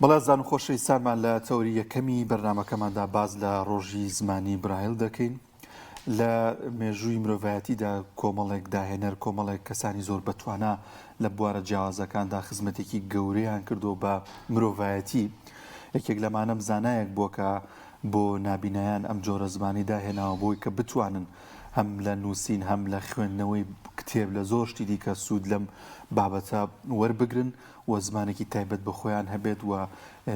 بەڵێ زان و خۆشەویستانمان لە تەوری یەکەمی بەرنامەکەماندا باز لە ڕۆژی زمانی برایل دەکەین. لە مێژووی مرۆڤایەتیدا کۆمەڵێک داهێنەر کۆمەڵێک کەسانی زۆر بەتوانە لە بوارە جیاوازەکاندا خزمەتێکی گەورەیان کردو بە مرۆڤایەتی. یەکێک لەمانە زانایەک بووە کە بۆ نابینایان ئەم جۆرە زمانی داهێناوە بۆی کە بتوانن هەم لە نووسین هەم لە خوێندنەوەی کتێب لە زۆر شتی دیکە سوود لەم بابەتە وەربگرن و زمانێکی تایبەت بە خۆیان هەبێت و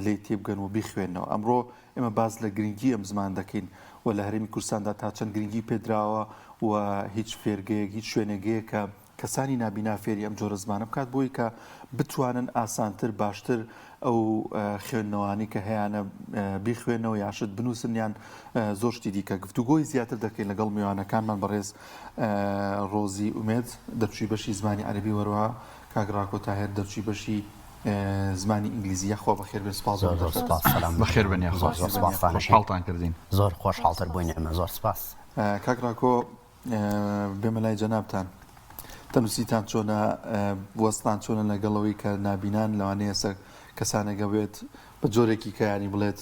لی تێبگەن و بیخوێنەوە. ئەمڕۆ ئێمە باز لە گرنگی ئەم زمان دەکەین و لە هەرێمی کوردستاندا تا چەند گرنگی پێدراوە و هیچ فێرگەیەک هیچ شوێنێگەیە کە کەسانی نابینا فێری ئەم جۆرە زمانە بکات بۆی کە بتوانن ئاسانتر باشتر ئەو خوێندنەوانی کە هەیەە بیخوێنەوە یاشت بنووسنیان زۆر شتی دیکە گفتوگۆی زیاتر دەکەین لەگەڵ میوانەکانمان بەڕێز ڕۆزی ئومێد دەرچووی بەشی زمانی عەرەبی وەروەها کاگڕاکۆ تاهێر دەرچووی بەشی زمانی ئینگلیزی خۆ بەخێر بێ سپاس بەخێر بنیا خۆشحاڵتان کردین زۆر خۆشحاڵتر بووین ئێمە زۆر سپاس. کاگڕاکۆ بێمە لای جەنابتان تەنووسیتان چۆنە وەستان چۆنە لەگەڵەوەی کە نابینان لەوانەیە سەر کەسانێگە بێت بە جۆرێکی کەیانی بڵێت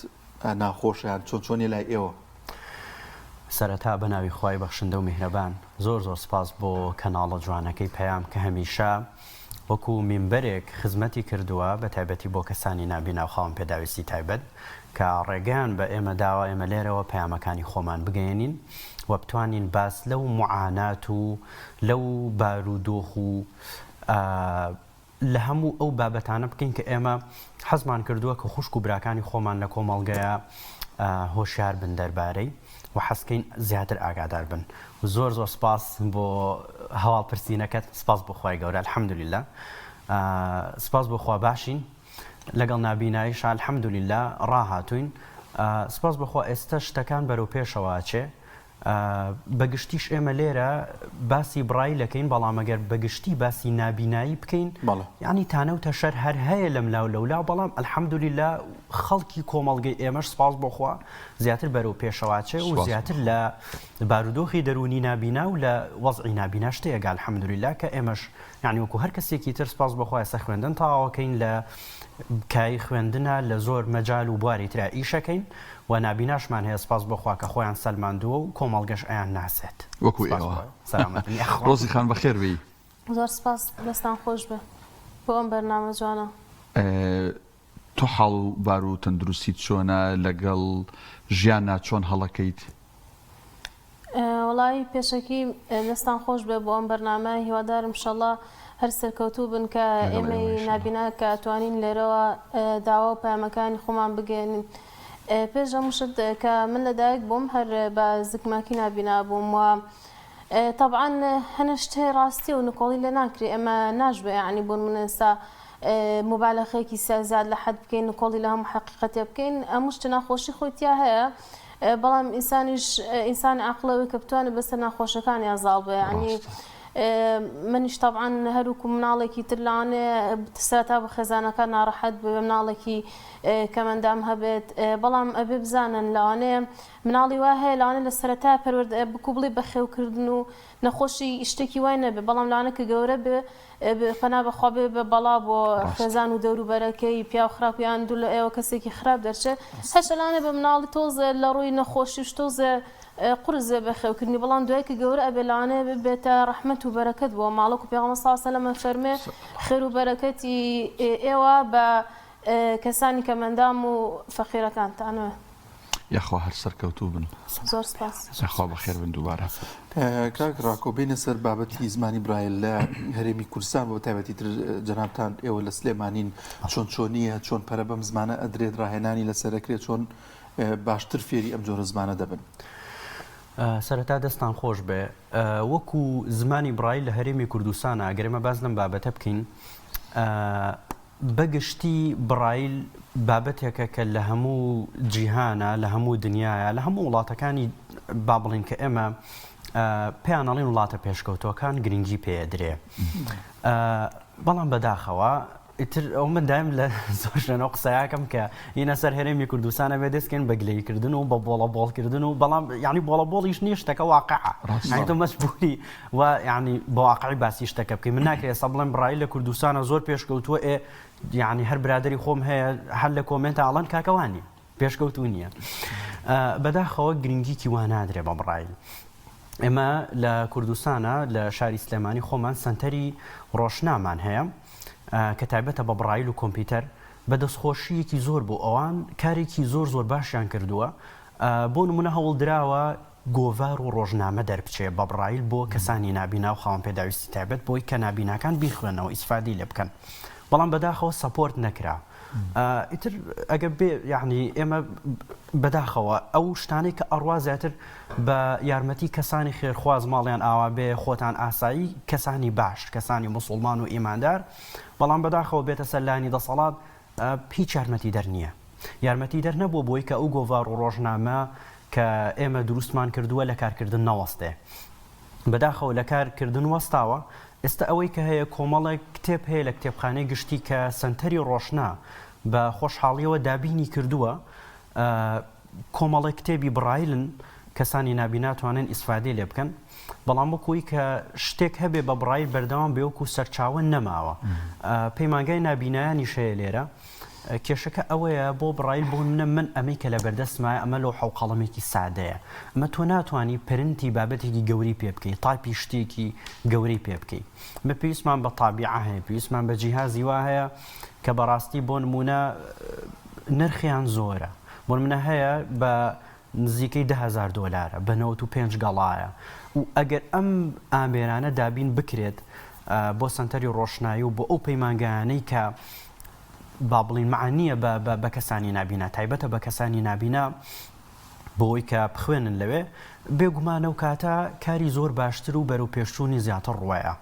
ناخۆشیان چۆنی لای ئێوە. سەرەتا بە ناوی خوای بەخشندە و میهرەبان زۆر سپاس بۆ کەناڵە جوانەکەی پەیام کە هەمیشە وەکو میمبەرێک خزمەتی کردووە بە تایبەتی بۆ کەسانی نابینا و خاوەن پێداویستی تایبەت کە ڕێگەیان بە ئێمە داوا ئێمە لێرەوە پەیامەکانی خۆمان بگەێنین و بتوانین باس لەو معانات و لەو بارودۆخ و لە هەموو ئەو بابەتانە بکەین کە ئێمە حەزمان کردووە کە خوشک و براکانی خۆمان لە کۆمەڵگەیە هۆشیار بن دەربارەی و حەزکەین زیاتر ئاگادار بن. زۆر سپاس بۆ هەواڵپرسینەکەت. سپاس بۆ خوای گەورە الحەمدولیلا. سپاس بۆ خوا باشین لەگەڵ نابیناییش الحەمدولیلا ڕاهاتوین. سپاس بەخوا ئێستا شتەکان بەرەو پێشەوە چێ بەگشتیش ئێمە لێرە باسی برایلەکەین بەڵام ئەگەر بەگشتی باسی نابینایی بکەین یعنی تانەوتە شەر هەر هەیە لەم لاو لەولا بەڵام ئەلحەمدولیلا خەڵکی کۆمەڵگەی ئێمەش سپاس بۆخوا زیاتر بەرەو پێشەواچێ و زیاتر لە بارودۆخی دەرونی نابینا و لە وەزعی نابینا شتەیەگە الحەمدولیلا کە ئێمەش یعنی وەکو هەر کەسێکی تر سپاس بەخوا ئێستا خوێندن تەواوەکەین لە کای خوێندنە لە زۆر مەجال و بواری ترا ئیشەکەین و نابیناشمان هەیە سپاس بەخوا کە خۆیان سەلماندووە و کۆمەڵگەش ئەیان ناسێت وەکو ئێوە. ڕۆزی خان بەخێر بی. زۆر سپاس دەستان خۆش بێ بۆ ئەم بەرنامە جوانە. تۆ حاڵ و بار و تەندروستیت چۆنە لەگەڵ ژیاننا چۆن هەڵەکەیت؟ وڵی پێشەکی دەستان خۆش بێ بۆ ئەم بەرنامە هیوادارم شەڵا هەر سەرکەوتوو بن کە ئێمەی نابینا کە ئەتوانین لێرەوە داوا و پامەکانی خۆمان بگەێنین. پێش هەمووشت کە من لەدایک بووم هەر بە زگماکی نابینا بووم و طبعا هەنە شتەی ڕاستی و نکۆڵی لێ ناکری ئەمە ناژبێ یعنی بۆن من ئێستا مبالغەیەکی زیاد لە حەد بکەین نکۆڵی لە هەموو حەقیقەتێ بکەین هەموو شتە ناخۆشی خۆی تیا هەیە بەڵام ئینسانی عەقڵەوەی کە بتوانێت بەسەر ناخۆشەکانی ئازاڵ بێ یعنی منیش طبعا هەروکو مناڵێکی تر لەوانێ سەرەتا بە خێزانەکە ناڕەحەت بێ مناڵێکی کەمەندام هەبێت بەڵام ئەبێ بزانن لەوانەیە مناڵی وا هەیە لەوانێ لە سەرەتا پەروەردە بکو بڵێ بەخێوکردن و نەخۆشی شتێکی وای نەبێ بەڵام لەوانە کە گەورە بێ فەنا بەخوا بێ بە بەڵا بۆ خێزان و دەوروبەرەکەی پیا و خراپیان دوو لە ئێوە کەسێکی خراپ دەرچێت هەش لەوانێ بە مناڵی تۆزە لە ڕووی نەخۆشی تۆزە قرزێ بەخێوکردنی بەڵام دوای کە گەورە ئەبێ لەوانەیە بێتە ڕەحمەت و بەرەکەت بۆ ماڵک و پێغەمبەر صلی الله علیه و سلم فەرمێ خێر و بەرەکەتی ئێوە بە کەسانی کە مەندام و فەقیرەکانتانەوە. یاخوا هەر سەرکەوتوو بن. زۆر سپاس. یاخوا بەخێر بن دووبارە. کاکڕاکۆ بینە سەر بابەتی زمانی برایل لە هەرێمی کوردستان بۆ تایبەتی تر جەنابتان ئێوە لە سلێمانین چۆنیە چۆن پەرە بەم زمانە ئەدرێت ڕاهێنانی لەسەرەکرێت چۆن باشتر فێری ئەم جۆرە زمانە دەبن. سەرەتا دەستان خۆش بێ وەکو زمانی برایل لە هەرێمی کوردستانە ئەگەرمە باز لەم بابەتە بکەین بەگشتی برایل بابەتێکە کە لە هەموو جیهانە لە هەموو دنیاە لە هەموو وڵاتەکانی با بڵین کە ئێمە پێیانەڵین وڵاتە پێشکەوتوەکان گرنگی پێدرێ بەڵام بەداخەوە ئیتر ئەو من دایم لە زۆر شوێنەوە قسەیاکەم کە ئینە سەر هەرێمی کوردستانە بێ دەستکەن بە گلەیکردن و بە بۆڵەبۆڵکردن و بەڵام یعنی بۆڵەبۆڵیش نییە شتەکە واقعە یعنی تۆ مەجبوری و یعنی بە واقعی باسی شتەکە بکەی من ناکرێت ئێستا بڵێم برایل لە کوردستانە زۆر پێشکەوتووە یعنی هەر برادری خۆم هەیە هەر لە کۆمنتە ئاڵان کاکەوانی پێشکەوتو نییە بەداخەوە گرنگیکی وا نادرێ بە بڕایی ئێمە لە کوردستانە لە شاری سلێمانی خۆمان سنتەری ڕۆشنامان هەیە کە تایبەتە بە بڕایل و کۆمپیوتەر بە دەستخۆشیەکی زۆر بۆ ئەوان کارێکی زۆر زۆر باشیان کردووە بۆ نمونە هەوڵدراوە گۆڤار و ڕۆژنامە دەربچێ بە بڕایل بۆ کەسانی نابینا و خاوەن پێداویستی تایبەت بۆی کە نابیناکان بیخوێنەوە ئیسفادی لێ بکەن بەڵام بەداخەوە سەپۆرت نەکرا ئیتر ئەگەر بێ یعنی ئێمە بەداخەوە ئەو شتانەی کە ئەڕوا زیاتر بە یارمەتی کەسانی خێرخواز ماڵیان ئاوا بێ خۆتان ئاسایی کەسانی باش کەسانی موسڵمان و ئیماندار بەڵام بەداخەوە بێتە سەر لانی دەسەڵات هیچ یارمەتی دەر نییە یارمەتی دەر نەبوو بۆی کە ئەو گۆڤار و ڕۆژنامە کە ئێمە دروستمان کردووە لە کارکردن نەوەستێ بەداخەوە لە کارکردن وەستاوە ئێستا ئەوەی کە هەیە کۆمەڵێک کتێب هەیە لە کتێبخانەی گشتی کە سنتەری ڕۆشنا بە خۆشحاڵیەوە دابینی کردووە کۆمەڵی کتێبی بڕایلن کەسانی نابینا توانن ئیسفادی لێ بکەن بەڵام وەکوی کە شتێک هەبێ بە بڕایل بەردەوام بێوەکو سەرچاوە نەماوە پەیمانگای نابینایانی شەیە لێرە کێشەکە ئەوەیە بۆ بڕایل بۆ من ئەمەی کە لە بەردەستمایە ئەمە لەو حەوقەڵەمێکی سادەیە ئەمە تۆ ناتوانانی پرنتی بابەتێکی گەوری پێ بکەیت تایپی شتێکی گەورەی پێ بکەیت بە پێویستمان بە تابیعە هەیە پێویستمان بە جیهازی وا هەیە کە بەڕاستی بۆ نمونە نرخیان زۆرە بۆ نمونە هەیە بە نزیکەی $10,000 بە 95 گەڵایە و ئەگەر ئەم ئامێرانە دابین بکرێت بۆ سنتەری ڕۆشنایی و بۆ ئەو پەیمانگایانەی کە با بڵین معنیە بە کەسانی نابینا تایبەتە بە کەسانی نابینا بۆی کە بخوێنن لەوێ بێگومانە و کاتە کاری زۆر باشتر و بەرەو پێشچوونی زیاتر ڕوایە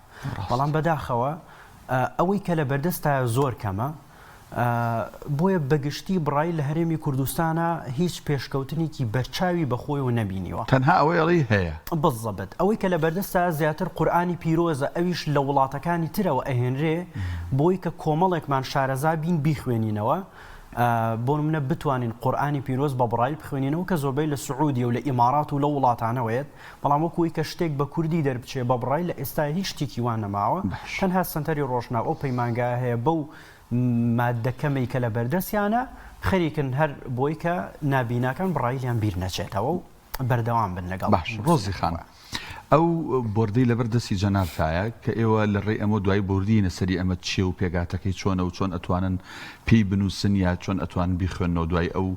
بەڵام بەداخەوە ئەوەی کە لە بەردەستە زۆر کەمە بۆیە بەگشتی بڕای لە هەرێمی کوردستانە هیچ پێشکەوتنێکی بەرچاوی بەخۆیەوە نەبینیوە تەنها ئەوەی هەیە بەڵزەبێت ئەوەی کە لە بەردەستە زیاتر قورئانی پیرۆزە ئەویش لە وڵاتەکانی ترەوە ئەهێنرێ بۆی کە کۆمەڵێکمان شارەزا بین بیخوێنینەوە بۆ نمونە بتوانین قورئانی پیرۆز بە بڕای بخوێنینەوە کە زۆربەی لە سعودی و لە ئیمارات و لە وڵاتانەوەیەت بەڵام وەکوی کە شتێک بە کوردی دەربچێ بە بڕای لە ئێستا هیچ شتێکی وان نەماوە تەنها سنتەری ڕۆشنا ئەو پەیمانگای هەیە بەو مادەکەمەی کە لە بەردەستیانە خەریکن هەر بۆی کە نابیناکان بڕایلیان بیر نەچێتەوە و بەردەوام بن لەگەڵ باش ڕۆزی خان ئەو بردەی لەبەردەستی جەنابتایە کە ئێوە لە ڕێی ئەمە دوای بردینە سەری ئەمە چێ و پێگاتەکەی چۆنە و چۆن ئەتوانن پێی بنووسن یا چۆن ئەتوانن بیخوێنەوە دوای ئەو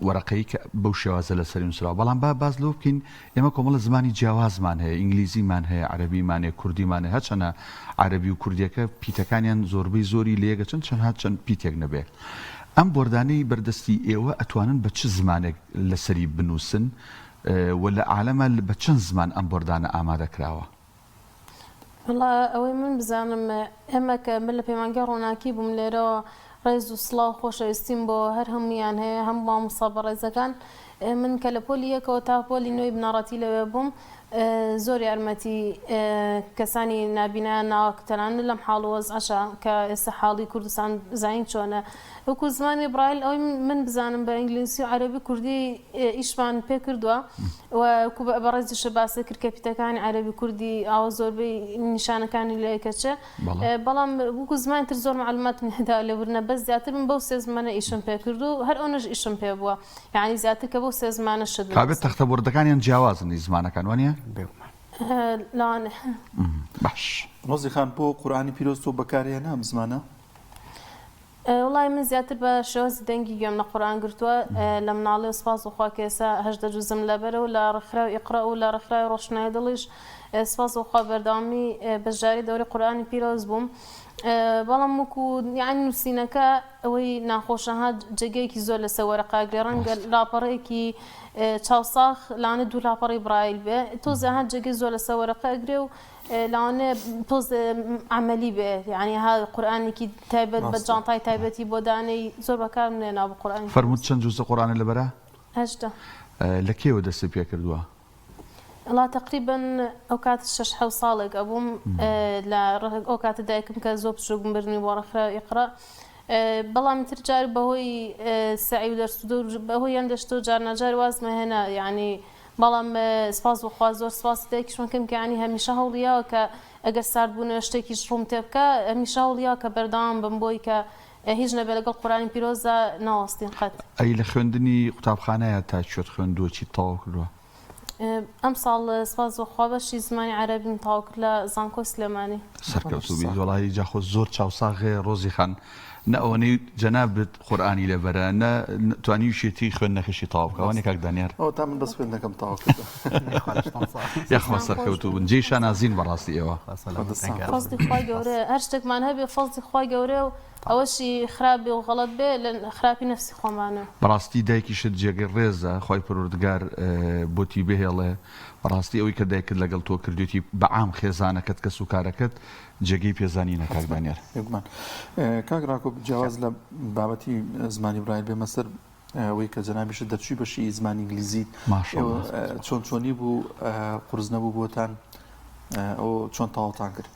وەرەقەی کە بەو شێوازە لە سەری نووسراوە بەڵام باز لەو بکەین ئێمە کۆمەڵە زمانی جیاوازمان هەیە ئینگلیزیمان هەیە عەرەبیمان هەیە کوردیمان هەیە هەرچەنە عەرەبی و کوردیەکە پیتەکانیان زۆربەی زۆری لێگە چەند پیتێک نەبێ ئەم بردانەی بەردەستی ئێوە ئەتوانن بە چ زمانێک لەسەری بنووسن و لە عالەمە بە چەند زمان ئەم بردانە ئامادە کراوە والله ئەوەی من بزانم ئێمە کە من لە پەیمانگای ڕۆناکی بووم لێرەوە ڕێز و سڵاو خۆشەویستیم بۆ هەر هەمویان هەیە هەم مامۆستا بەڕێزەکان من کە لە پۆلی یەکەوە تا پۆلی نوێی بنەڕەتی لەوێ بووم زۆر یارمەتی کەسانی نابینایان ناوەکتەرانە لەم حاڵ و وەزعەشە کە ئێستا حاڵی کوردستان زین چۆنە وەکو زمانی بڕایل ئەوەی من بزانم بە ئینگلیزی و عەرەبی کوردی ئیشمان پێ کردووە وەکو بەڕێزیشە باسی کرد کە پیتەکانی عەرەبی کوردی ئاوە زۆربەی نیشانەکانی لێکەچە بەڵام وەکو زمانی تر زۆر معلوماتم هێدا لێبوورنە بەس زیاتر من بەو سێ زمانە ئیشم پێ کرد و هەر ئەوەش ئیشم پێ بووە یعنی زیاتر کە بەو سێ زمانە شت کابێت تەختە بردەکانیان جیاوازن زمانەکان وانە لاوانێ باش ڕۆزی خان بۆ قورئانی پیرۆز تۆ بەکارهێنا ئەم زمانە وڵای من زیاتر بە شێوازی دەنگی گوێم لە قورئان گرتووە لە مناڵی و سپاس وخوا کە ئێستا 18 جوزم لەبەرە و لە ڕێکخراوی ئیقرا و لە ڕێکخراوی ڕۆشنایی دڵیش سپاس وخوا بەردەوامی بەشداری دەوری قورئانی پیرۆز بووم بەڵام وەکو یعنی نووسینەکە ئەوەی ناخۆشەها جێگەیەکی زۆر لەسەر وەرەقاگرێ ڕەنگە لاپەڕەیەکی چاوساخ لاانە دوو لاپەڕی بڕایل بێ تۆزەها جێگەی زۆر لەسەر وەرەقاگرێ و لاانە تۆز عملی بێ یعنی ها قورئانێکی تایبەت بە جانتای تایبەتی بۆ دانەی زۆر بەکار نێنا بە قورئانی فەرمووت چەند جوزە قورئانە لەبەرە 18 لە کێوە دەستی پێ کردووە الله تقریبا ئەو کات 6 ساڵێک ئەبووم لە ئەو کاتە دایکم کە زۆر بچووک بردنی بۆ ڕێکخراوی ئیقرا بەڵام تر جار بەهۆی سعی و دەرس و بەهۆی یان دەشت و جار ناجار وازمە هێنا یعنی بەڵام سپاس بخوا زۆر سپاس دایکیشمان کەم کە ینی هەمیشە هەوڵیاوە کە ئەگەر ساردبوونە شتێکیش ڕوم تێ بکە هەمیشە هەوڵیاوە کە بەردەوام بم بۆی کە هیچ نەبێ لەگەڵ قورآنی پیرۆزە ناوەستین قەت. ئەی لە خوێندنی قوتابخانەیە تا چۆت خوێندووە چی تەواو کردووە؟ ئەم ساڵ سپاس بخوا بەشی زمانی عەرەبیم تەواو کرد لە زانکۆ سلێمانی. سەرکەوتوبی وەڵی جاخۆ زۆر چاوساغێ ڕۆزی خان نە ئەوەی جەنابێت قورآنی لەبەرە نە توانی وشێتی خوێندنەکەشی تەواو بکە ئەوانێ کاک دانیار تا من بەس خوێندنەکەم تەواو کرد یاخوا سەرکەوتوو بن جێی شانازین بەڕاستی ئێوە فەزلی خوای گەورەیە هەر شتێکمان هەبێ فەزلی خوای گەورەیە و ئەوەشی خراپێ و غەڵەت بێ لە خراپی نەفسی خۆمانە. بەڕاستی دایکیشت جێگەی ڕێزە خی پەروەردگار بۆتی بهێڵێ بەڕاستی ئەوەی کە دایکت لەگەڵ تۆ کردوێتی بەعام خێزانەکەت کە سوکارەکەت جێگەی پێزانینە کاک دانیار. کاک ڕاکۆ جیاواز لە بابەتی زمانی برایل بێمە سەر ئەوەی کە جەنابیشت دەرچووی بەشی زمانی ئینگلیزی چۆن چۆنی بوو قورس نەبوو بۆتان ئەو چۆن تەواوتان کرد؟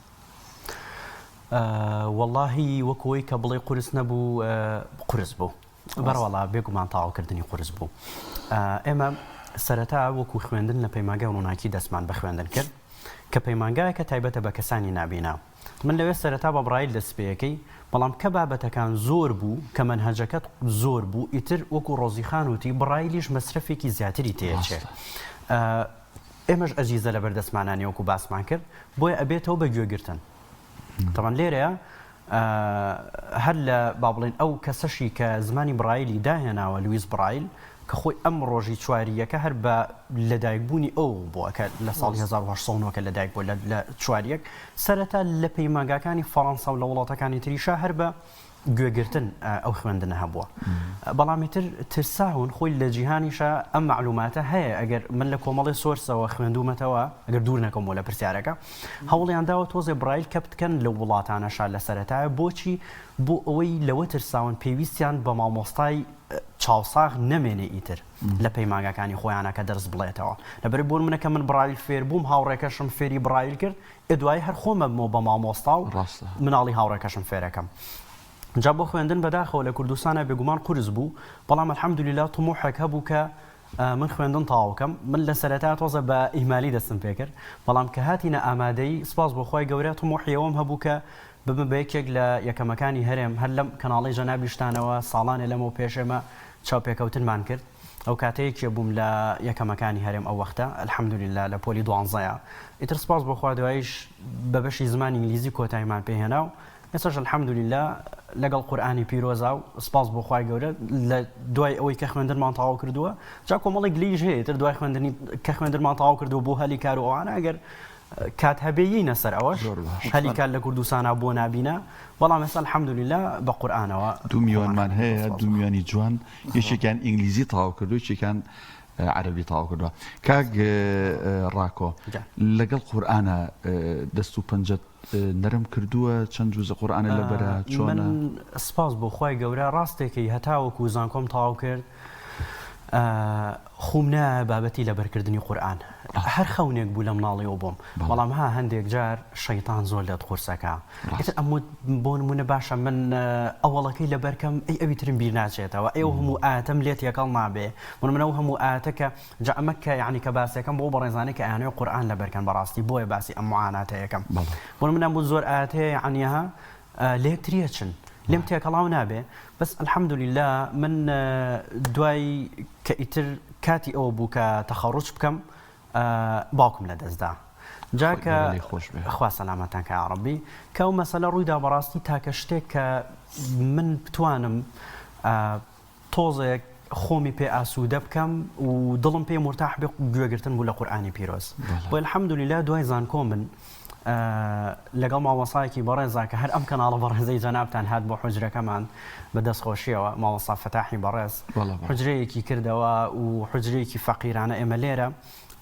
واللهی وەکەوەی کە بڵێ قورس نەبوو قورس بوو بەڕەوەڵا بێگومان تەواوکردنی قورس بوو. ئێمە سەرەتا وەکو خوێندن لە پەیمانگای ڕووناکی دەستمان بە خوێندن کرد کە پەیمانگایەکە تایبەتە بە کەسانی نابینا. من لەوێ سەرەتا بە برایل دەستپێیەکەی بەڵام کە بابەتەکان زۆر بوو کە مەنهەجەکەت زۆر بوو ئیتر وەکو ڕۆزیخان وتی برایلیش مەسرفێکی زیاتری تێچێ. ئێمەش ئەجیزە لە بەردەستمانانی وەکو باسمان کرد بۆیە ئەبێتەوە بە گوێگرتن. طبعا لێرەیە هەر لە با بڵێن ئەو کەسەشی کە زمانی برایلی داهێناوە لویس برایل کە خۆی ئەم ڕۆژی چواریەکە هەر بە لەدایکبوونی ئەو بووە کە لە ساڵی 1970 کە لەدایک بووە لە چواریەک سەرەتا لە پەیمانگاکانی فەڕەنسا و لە وڵاتەکانی تریشا هەر بە گوێگرتن ئەو خوێندنە هەبووە. بەڵامی تر ترساون خۆی لە جیهانیشە ئەم معلوماتە هەیە ئەگەر من لە کۆمەڵی سۆرسەوە خوێندومەتەوە ئەگەر دوور نەکەمەوە لە پرسیارەکە هەوڵیان داوە تۆزێ برایل کە بکەن لە وڵاتانەشا لە سەرەتایە بۆچی بۆ ئەوەی لەوە ترساون پێویستیان بە مامۆستای چاوساغ نەمێنێ ئیتر لە پەیمانگاکانی خۆیانە کە دەرس بڵێتەوە لەبەر بۆ منە کە من برایل فێر بووم هاوڕێکەشم فێری برایل کرد ئێدوای هەر خۆمەمەوە بە مامۆستا و مناڵی هاوڕێکەشم فێرەکەم. جا بۆ خوێندن بەداخەوە لە کوردستانە بێگومان قورس بوو بەڵام الحەمدوللیلا طموحێک هەبوو کە من خوێندن تاوکەم من لە سەرەتا تۆزە بە ئیمالی دەستم پێ کرد بەڵام کە هاتینە ئامادەی سپاس بۆ خۆی گەورە طموحیەوەم هەبوو کە ببم بە یەکێک لە یەکەمەکانی هەرێم هەر لەم کەناڵی جەنابیشتانەوە ساڵانێ لەمەوە پێشێمە چاوپێکەوتنمان کرد ئەو کاتەیەکێ بووم لە یەکەمەکانی هەرێم ئەو وەختە الحەمدوللیلا لە پۆلی 12 ئیتر سپاس بۆ خوا دواییش بە بەشی زمانی ئینگلیزی کۆتاییمان پێهێنا و ئێستاش الحەمدوللیلا لەگەڵ قورئانی پیرۆزا و سپاس بۆ خوای گەورە لە دوای ئەوەی کە خوێندنمان تەواو کردووە جا کۆمەڵێک گلیژ هەیە تر دوای خوێندنی کە خوێندنمان تەواو کردووە بۆ هەلی کار و ئەوانە ئەگەر کات هەبێ یینە سەر ئەوەش هەلی کار لە کوردستانە بۆ نابینە بەڵام ئێستا الحەمدوللیلا بە قورئانەوە 2 میلیۆنمان هەیە 2 میلیۆنی جوان یەکێکیان ئینگلیزی تەواو کردو یەکێکیان عربی تەواو کردووە. کاک ڕاکۆ لەگەڵ قورئانە دەست و پەنجەت نەرم کردووە چەند جوزە قورئانە لەبەرە چۆنە؟ من سپاس بۆ خوای گەورە ڕاستێکی هەتاوەکو زانکۆم تەواو کرد خومنە بابەتی لەبەرکردنی قورئان هەر خەونێک بوو لە مناڵیەوە بووم بەڵام ها هەندێک جار شەیتان زۆر لە قورسەکە ئیتر ئەمە بۆ نمونە باشە من ئەوڵەکەی لەبەرکەم ئەویترم بیر ناچێتەوە ئێوە هەموو ئاەتەم لێت یەکەڵ نابێ منەوە هەموو ئاەتەکە جا ئەمە کە یعنی کە باسەکەم بۆ بەڕێزانێک کە ئەیانەوە قورئان لەبەرکەن بەڕاستی بۆیە باسی ئەم معاناتە یەکەم بۆ منە بوو زۆر ئاەت هەیە یعنیها لە یەکتریە چن لێم تێکەڵاو نابێ بەس الحەمدوللیلا من دوای کە ئیتر کاتی ئەوە بوو کە تەخەڕوج بکەم باوکم لە دەستدا جاکە خوا سەلامەتان کە عەرەبی کە ئەو مەسەلە ڕوویدا بەڕاستی تاکە شتێک کە من بتوانم تۆزێک خۆمی پێ ئاسوودە بکەم و دڵم پێ مرتاح بێ گوێگرتن بوو لە قورئانی پیرۆز بۆ الحەمدوللیلا دوای زانکۆ من لەگەڵ مامۆستایەکی بەڕێزا کە هەر ئەم کەناڵە بەڕێزەی جەنابتان هات بۆ حوجرەکەمان بە دەستخۆشیەوە مامۆستا فەتاحی بەڕێز حوجرەیەکی کردەوە و حوجرەیەکی فەقیرانە ئێمە لێرە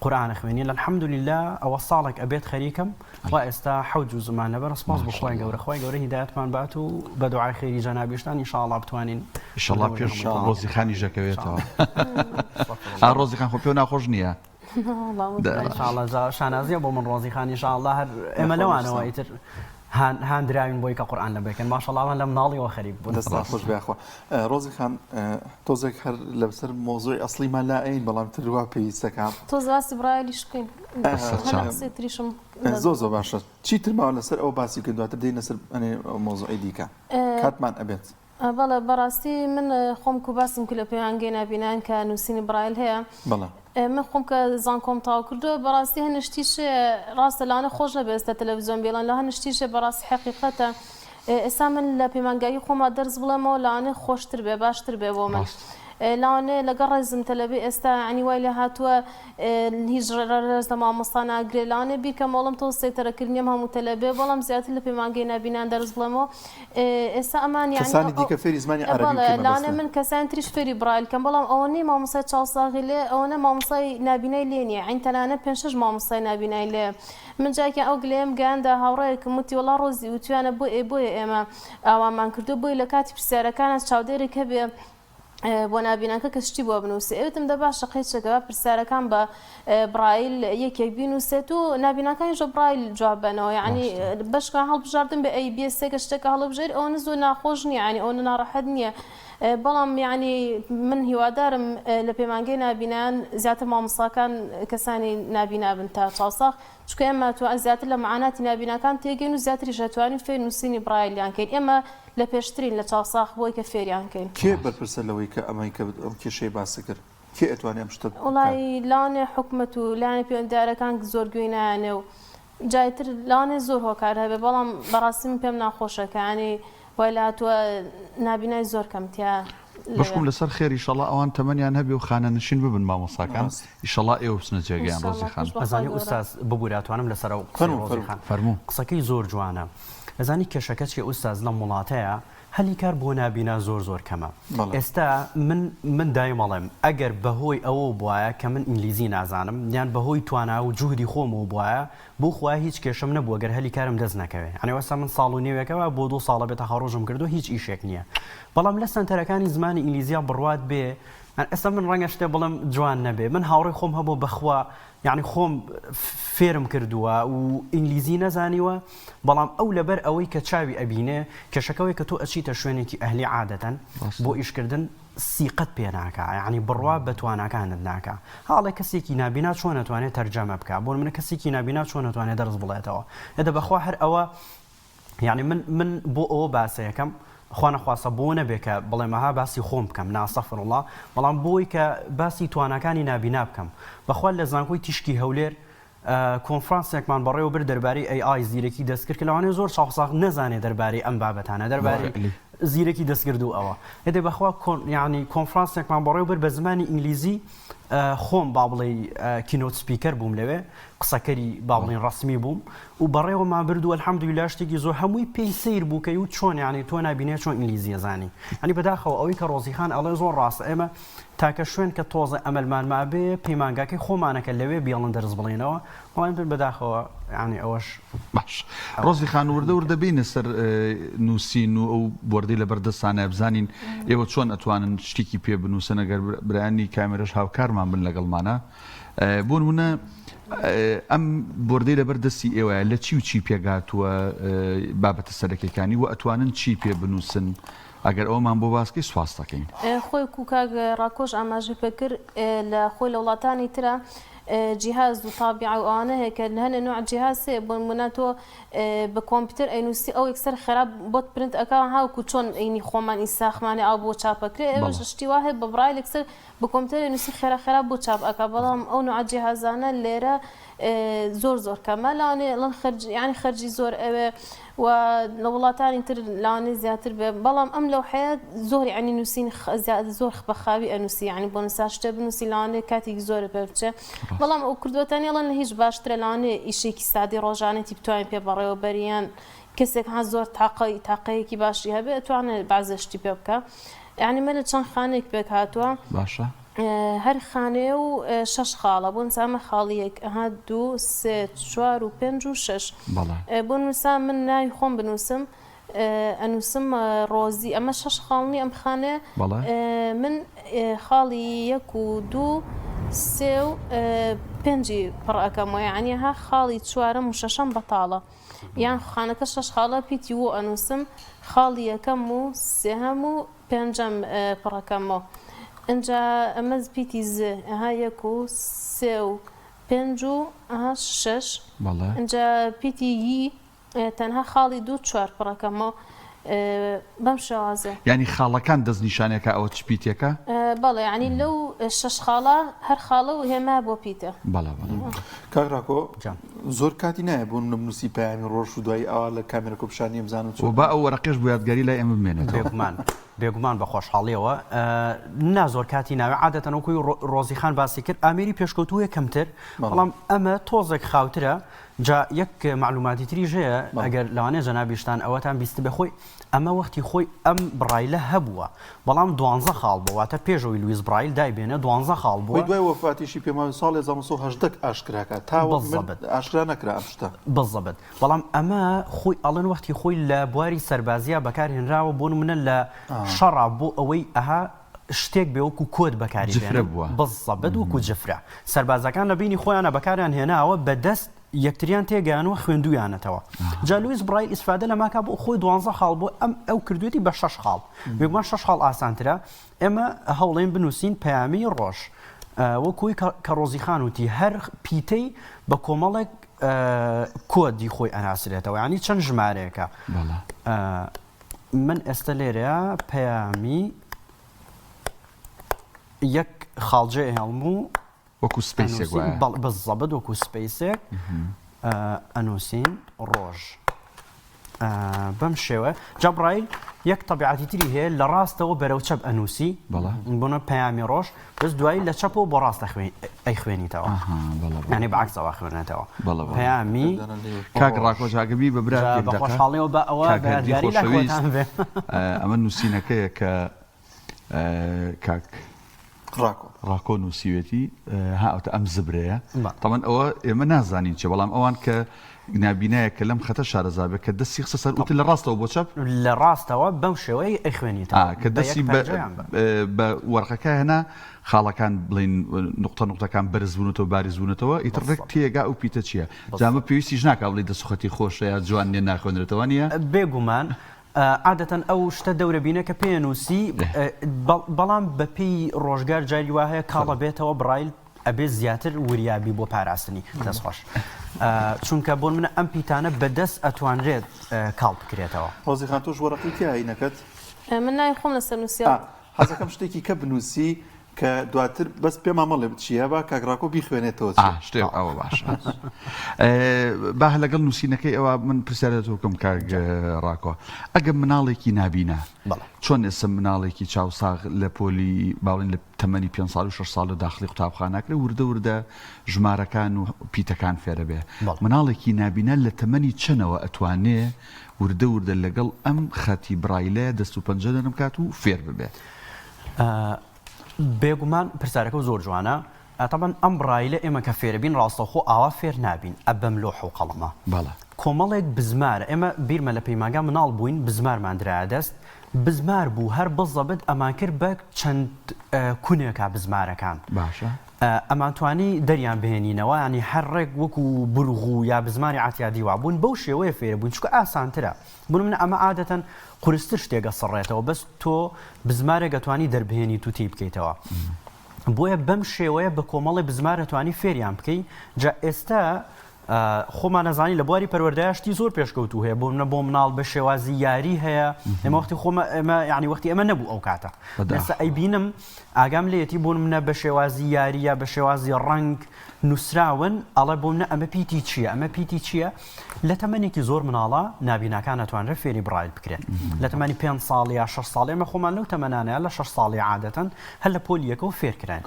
قورئان خوێنی لە الحەمدوللیلا ئەوە ساڵێک ئەبێت خەریکم و ئێستا 7 جوزمان لەبەر سپاس بۆ خوای گەورە خوای گەورە هیدایەتمان بات و بە دوعای خێری جەنابیشتان ئینشاءڵڵا بتوانین ئینشاءڵڵا پێش ڕۆزیخانی ژەکەوێتەوە ڕۆزیخان خۆ پێ ناخۆش نییە شانازیە بۆ من ڕۆزیخان ئینشاءڵڵا هەر ئێمە لەوانەوە ئیتر هاندراوین بۆی کە قورآن لە بێکن ماشەڵڵاوان لە مناڵیەوە خەریب بوون. دەستا خۆش بێخوا. ڕۆزی خان تۆزێک هەر لەسەر مۆزۆی ئەسڵیمان لاین بەڵام تروا پێویستەکە تۆ زواسی برایلیش بکەین تریشم زۆ باشە چی ترماوە لەسەر ئەو باسی کردواتر دێنە سەر مۆزۆی دیکە کاتمان ئەبێت. بەڵێ بەڕاستی من خۆم کو باسم کرد لە پەیوانگەی نابینان کە نووسینی برایل هەیە من خۆم کە زانکۆم تاو کردو بەڕاستی هەنشتیش ڕاستە لاانە خۆش نەبێستە تەلەڤیزیۆن بێڵان لە هەنشتیشە بەڕاستی حقیقەتە ئێستا من لە پەیمانگایی خۆما دەرز بڵێمەوە لاانە خۆشتر بێ باشتر بێ بۆ من. لاانێ لەگەڵ ڕێزم تەلەبێ ئێستا عنی وای لە هاتووە هیچ ڕێز لە مامۆستا ناگرێ لاانێ بیکە مۆڵم تۆ سێتەرەکردنیم هەموو تەلەبێ بەڵام زیاتر لە پەیمانگەی نابینان دەرز بڵێمەوە ئێستا ئەمان کەسانی دیکە فێری زمانی عەرەبی لاانێ من کەسانی تریش فێری برایل کەم بەڵام ئەوە نی مامۆسای چاوساغی لێ ئەوەنە مامۆسای نابینای لێ نییە عین تەنانە 5-6 مامۆسای نابینای لێ من جاکە ئەو گلێم گەیاندا هاوڕێیەکم وتی وەڵا ڕۆزی وتویانە بۆیە ئێمە ئاوامان کردو بۆی لە کاتی پرسیارەکانە چاودێرێک هەبێ بۆ نابینەکە کە شتی بۆ بنووسێ ئەوتم دە باشە قەیچەکەوە پرسیارەکان بە برایل یەکێک بینووسێت و نابینەکانی ژۆ برایل جواب بنەوە یعنی بەشکان هەڵبژاردن بە ABS کە شتێکە هەڵبژێر ئەوە زۆر ناخۆش نییە ینی ئەوە ناڕەحەت نییە بەڵام یعنی من هیوادارم لە پەیمانگەی نابینان زیاتر مامۆستاکان کەسانی نابینا بن تا چاوساغ چونکە ئێمە تو زیاتر لە معاناتی نابینەکان تێگەین و زیاتری شەتوانین فێر نووسینی برایلیان کەین ئێمە لە پێشترین لە چاوساغ بۆی کە فێریان کەین. کێ بەرپرسە لەوەی کە ئەمەی کە ئەم کێشەی باسی کرد کێ ئەتوانێ ئەم شتە وڵی لاانێ حکومەت و لایەنە پەیوەندیدارەکان زۆر گوێنیانێ و جایتر لاانێ زۆر هۆکار هەبێ بەڵام بەڕاستی من پێم ناخۆشەکە ینی وای لە هاتووە نابینای زۆر کەمتیا بەشکم لەسەر خێر ئیشەڵا ئەوان تەمەنیان هەبێ و خانە نشین ببن مامۆستاکان ئیشەڵا ئێوە بچنە جێگەیان ڕۆزی خان. ئەزانی ئوستاز ببووراتوانم لەسەر فەرموو قسەکەی زۆر جوانە ئەزانی کێشەکە چێ ئوستاز لە وڵاتەیە هەلی کار بۆ نابینا زۆر کەمە. ئێستا من دایمەڵێم ئەگەر بەهۆی ئەوە بواە کە من ئینگلیزی نازانم یان بەهۆی توانا و جوهدی خۆمەوە بواە بۆ خوا هیچ کێشم نەبووە گەر هەلی کارم دەست نەکەوێ ینی وەستا من ساڵ و نێوێکەوە بۆ 2 ساڵە بێتە هەڕۆژم کردو هیچ ئیشێک نییە بەڵام لە سنتەرەکانی زمانی ئینگلیزیە بڕوات بێ ئێستا من ڕەنگە شتێ بڵم جوان نەبێ من هاوڕێی خۆم هەبوو بەخوا یعنی خۆم فێرم کردووە و ئینگلیزی نەزانیوە بەڵام ئەو لەبەر ئەوەی کە چاوی ئەبینێ کێشەکەوەی کە تۆ ئەچیتە شوێنێکی ئەهلی عادەتەن بۆ ئیشکردن سیقەت پێ ناکە ینی بڕوا بە تواناکانت ناکە حاڵێک کەسێکی نابینا چۆن نەتوانێت تەرجەمە بکە بۆ منە کەسێکی نابینا چۆن نەتوانێت دەرز بڵێتەوە ئێدە بەخوا هەر ئەوە یعنی من بۆ ئەوە باسەیەکەم خوا نەخواسە بۆ نەبێ کە بڵێمەها باسی خۆم بکەم ناسەفرڵڵا بەڵام بۆی کە باسی توانەکانی نابینا بکەم بەخوا لە زانکۆی تیشکی هەولێر کۆنفرانسێکمان بەڕێوە بر دەربارەی AI زیرەکی دەستکرد کە لەوانەیە زۆر چاوساغ نەزانێت دەربارەی ئەم بابەتانە دەربارەی زیرەکی دەستکرد و ئەوە هێدێ بەخوا ینی کۆنفرانسێکمان بەڕێوە بر بە زمانی ئینگلیزی خۆم با بڵێ کینۆت سپیکەر بووم لەوێ قسەکەری با بڵێن ڕسمی بووم و بەڕێوەمان برد و ئەلحەمدولیلا شتێکی زۆر هەمووی پێی سیر بووکەی و چۆن یعنی تۆ نابینێ چۆن ئینگلیزی زانی ینی بەداخەوە ئەوەی کە ڕۆزیخان ئەڵێ زۆر ڕاستە ئێمە تاکە شوێن کە تۆزە ئەمەلمان مابێ پەیمانگاکەی خۆمانەکە لەوێ بیاڵن دەرز بڵێنەوە بەڵام بەداخەوە ینی ئەوەش باش ڕۆزی خان وردە بینە سەر نووسین و ئەو بردی لە بەردەستانە بزانین ئێوە چۆن ئەتوانن شتێکی پێ بنووسن ئەگەر برایانی کامێرەش هاوکارمان بن لەگەڵمانە بۆ نمونە ئەم بردەی لە بەردەستی ئێوەیە لە چی و چی پێگاتووە بابەتە سەرەکیەکانی و ئەتوانن چی پێ بنووسن ئەگەر ئەومان بۆ باسکەی سواز دەکەین خۆی کوکاک ڕاکۆش ئاماژەی پێکرد لە خۆی لە وڵاتانی ترە جیهاز و تابع و ئەوانە هەیە کە هەنێ نوع جیهازێ بۆ نمونە تۆ بە کۆمپیوتەر ئەینووسی ئەو یەکسەر خراپ بۆت پرنت ئەکا هاوکو چۆن ئەینی خۆمان ئیساخمانی ئاو بۆ چاپەکرێ ئێوەش شتی وا هەیە بە بڕای یەکسەر بە کۆمپیوتەر ئەینووسی خێرا بۆ چاپ ئەکا بەڵام ئەو نوع جیهازانە لێرە زۆر کەمە لاوانێ لەن یعنی خەرجی زۆر ئەوێ و لە وڵاتانی تر لاوانێ زیاتر بێ بەڵام ئەم لەو حەیە زۆر ینی نووسین زۆر بەخاوی ئەنووسی ینی بۆ نووسا شتە بنووسی لاوانێ کاتێکی زۆرە پێ بچێ بەڵام ئەو کردوەتانی ئەڵەن لە هیچ باشترە لاوانێ ئیشێکی سادی ڕۆژانێتی بتوانین پێ بەڕێوە بەریان کەسێک ها زۆر تاقەیەکی باشی هەبێ ئەتوانێت بەعزە شتی پێ بکە یعنی مە لە چەند خانێک پێک هاتووە باشە هەر خانێ و 6 خاڵە بۆ نسامە خاڵیەک ئەها 2 3 4 و 5 و 6 بۆ نووسا من ناوی خۆم بنووسم ئەنووسم ڕۆزی ئەمە 6 خاڵنی ئەم خانێ من خاڵی 1 و 2 سێ و پێنجی پڕەکەمەوە یعنی خاڵی چوارەم و شەشەم بەتاڵە یان خانەکە 6 خاڵە پیتی و ئەنووسم خاڵی یەکەم و سێهەم و پێنجەم پڕەکەمەوە ئەجا ئەمە پیتی ئەها یەک و سێ و پێنج و شەش ئەجا پیتی یی تەنها خاڵی 2-4 پڕەکەمەوە بەم شێوازە ینی خاڵەکان دەستنیشانەکە ئەوە چ پیتێکە؟ بەڵێ ینی لەو 6 خاڵە هەر خاڵە و هێما بۆ پیتە کاکڕاکۆ زۆر کاتی نایە بۆ نمنووسی پەیامی ڕۆژ و دوای ئەوە لە کامێرە کۆپشانی ئەمزان و با ئەو وەرەقەش بۆ یادگاری لای ئێمە بمێنێت بێگومان بە خۆشحاڵیەوە نازۆر کاتی ناوێ عادەتەنەوەکوی ڕۆزیخان باسی کرد ئامێری پێشکەوتووە کەمتر بەڵام ئەمە تۆزێک خاوترە جا یەک معلوماتی تریژ هەیە ئەگەر لەوانەیە جەنابیشتان ئەوەتان بیست بە خۆی ئەمە وەختی خۆی ئەم بڕایلە هەبووە بەڵام 12 خاڵ بوواتە پێشەوەی لویس برایل دایبێنە 12 خاڵ بووە دوای وەفاتیشی پێما ساڵی 1970 ئاشکراکە تا ئاشکرا نەکرا ئەم شتە بەڵزەبێت بەڵام ئەمە خۆی ئەڵەن وەختی خۆی لە بواری سەربازیە بەکارهێنراوە بۆ منە لە شەڕا بۆ ئەوەی ئەها شتێک بێوەکو کۆد بەکاری بەڵزەبێت وەکو جفرە سەربازەکان لە بینی خۆیانە بەکاریان هێناوە بەدەست یەکتریان تێگەیانەوە خوێندویانەتەوە جا لویس برایل ئیسفادە لە ماکە بۆ خۆی 12 خاڵ بۆ ئەو کردوێتی بە 6 خاڵ بێگومان 6 خاڵ ئاسانترە ئێمە هەوڵێن بنووسین پەیامی ڕۆژ وەکوی کە ڕۆزیخان وتی هەر پیتەی بە کۆمەڵێک کۆدی خۆی ئەناسرێتەوە ینی چەند ژمارەیەەکە من ئێستا لێرەیە پەیامی یەک خاڵجێ هەڵموو وەکو سپیسێک بەزەبەت وەکو سپیسێک ئەنووسین ڕۆژ بەم شێوە جەبرایل یەک تەبیعەتی تری هەیە لە ڕاستەوە بەرەو چەپ ئەنووسی بۆنە پەیامی ڕۆژ بەس دوایی لە چەپەوە بۆ ڕاستە ئەی خوێنیتەوە ینی بەعکسەوە خوێنێتەوە پەیامی کاک ڕاکۆژاگەبی بە برا بە خۆشحاڵیەوە بە ئەوە بەیادگاری لە خۆتان بێ ئەمە نووسینەکەیە کە کاک ڕاکۆ نووسیوێتی هاوتە ئەم زبرەیە تەمەەن ئەوە ئێمە نازانین چێ بەڵام ئەوان کە نابینایە کە لەم خەتە شارەزابێ کە دەستی قسە سەر وتە لە ڕاستەوە بۆ چەپ لە ڕاستەوە بەم شێوەی ئەیخوێنیتەوە کە دەستی بە وەرقەکە هێنا خاڵەکان بڵین نقطە نقطەکان بەرزبوونەوە باریزبوونەوە ئیتڕێک تێگا و پیتە چییە جامە پێویستیش ناکە بڵی دەسوخەتی خۆشەیە جوان نێ ناخوێنرێتەوە نیە بێگومان عادەتەن ئەو شتە دەورە بینە کە پێنووسی بەڵام بەپی ڕۆژگار جاری وا هەیە کاڵە بێتەوە برایل ئەبێ زیاتر وریابی بۆ پاراستنی دەستخۆش چونکە بۆ منە ئەم پیتانە بەدەست ئەتوانرێت کاڵ بکرێتەوە ڕۆزیخان تۆش وەرەقی تیاینەکەت من نای خۆم لەسەر نووسیا حەزەکەم شتێکی کە بنووسی کە دواتر بەس پێما مەڵێ چیە بە کاگڕاکۆ بیخوێنێتەوە شتێک ئەوە باشە با لەگەڵ نووسینەکەی ئەوە من پرسیارەتەوەکەم کاگڕاکۆ ئەگەم مناڵێکی نابینە چۆن ئێستا مناڵێکی چاوساغ لە پۆلی باڵین لە تەمەنی 5 ساڵ و 6 ساڵ لە داخلی قوتابخانەکرێ وردە وردە ژمارەکان و پیتەکان فێرە بێ مناڵێکی نابینە لە تەمەنی چەنەوە ئەتوانێ وردە وردە لەگەڵ ئەم خەتی برایلە دەست و پەنجە دەنم کات و فێر ببێ بێگومان پرسیارەکە زۆر جوانە تەبەن ئەم برایلە ئێمە کە فێربین ڕاستەخۆ ئاوا فێر نابین ئەبەم لۆح و قەڵەمە کۆمەڵێک بزمارە ئێمە بیرمە لە پەیمانگا مناڵ بووین بزمارماندرا دەست بزمار بوو هەر بەزەبێت ئەمان کرد بە چەند کونێکا بزمارەکان باشە ئەمانتوانی دەریان بهێنینەوە ینی هەرڕێک وەکو بروغ یا بزماری عاتیادی وا بوون بەو شێوەیە فێر بوون چکە ئاسانترە بوون من ئەمە عادەتەن قورستر شتێگە سڕێتەوە بەس تۆ بزمارێک دەتوانی دەربهێنی تو تی بکەیتەوە بۆیە بەم شێوەیە بە کۆمەڵی بزمارەتوانی فێریان بکەی جا ئێستا خۆمان نەزانی لە بواری پەروەردەیشتی زۆر پێشکەوتوو هەیە بۆ مناڵ بە شێوازی یاری هەیە ئێمە وەختی خۆمە ئێمە یعنی وەختی ئەمە نەبوو ئەو کاتە ئێستا ئەیبینم ئاگام لێتی بۆن منە بە شێوازی یاریە بە شێوازی ڕنگ نووسراون ئەڵێ بۆ منە ئەمە پیتی چییە ئەمە پیتی چییە لە تەمەنێکی زۆر مناڵە نابیناکان ئەتوانرێت فێری برایل بکرێت لە تەمەنی 5 ساڵ یا 6 ساڵ ئێمە خۆمان لەو تەمەنانەیە لە 6 ساڵی عادەتەن هەر لە پۆلیەکەەوە فێرکراین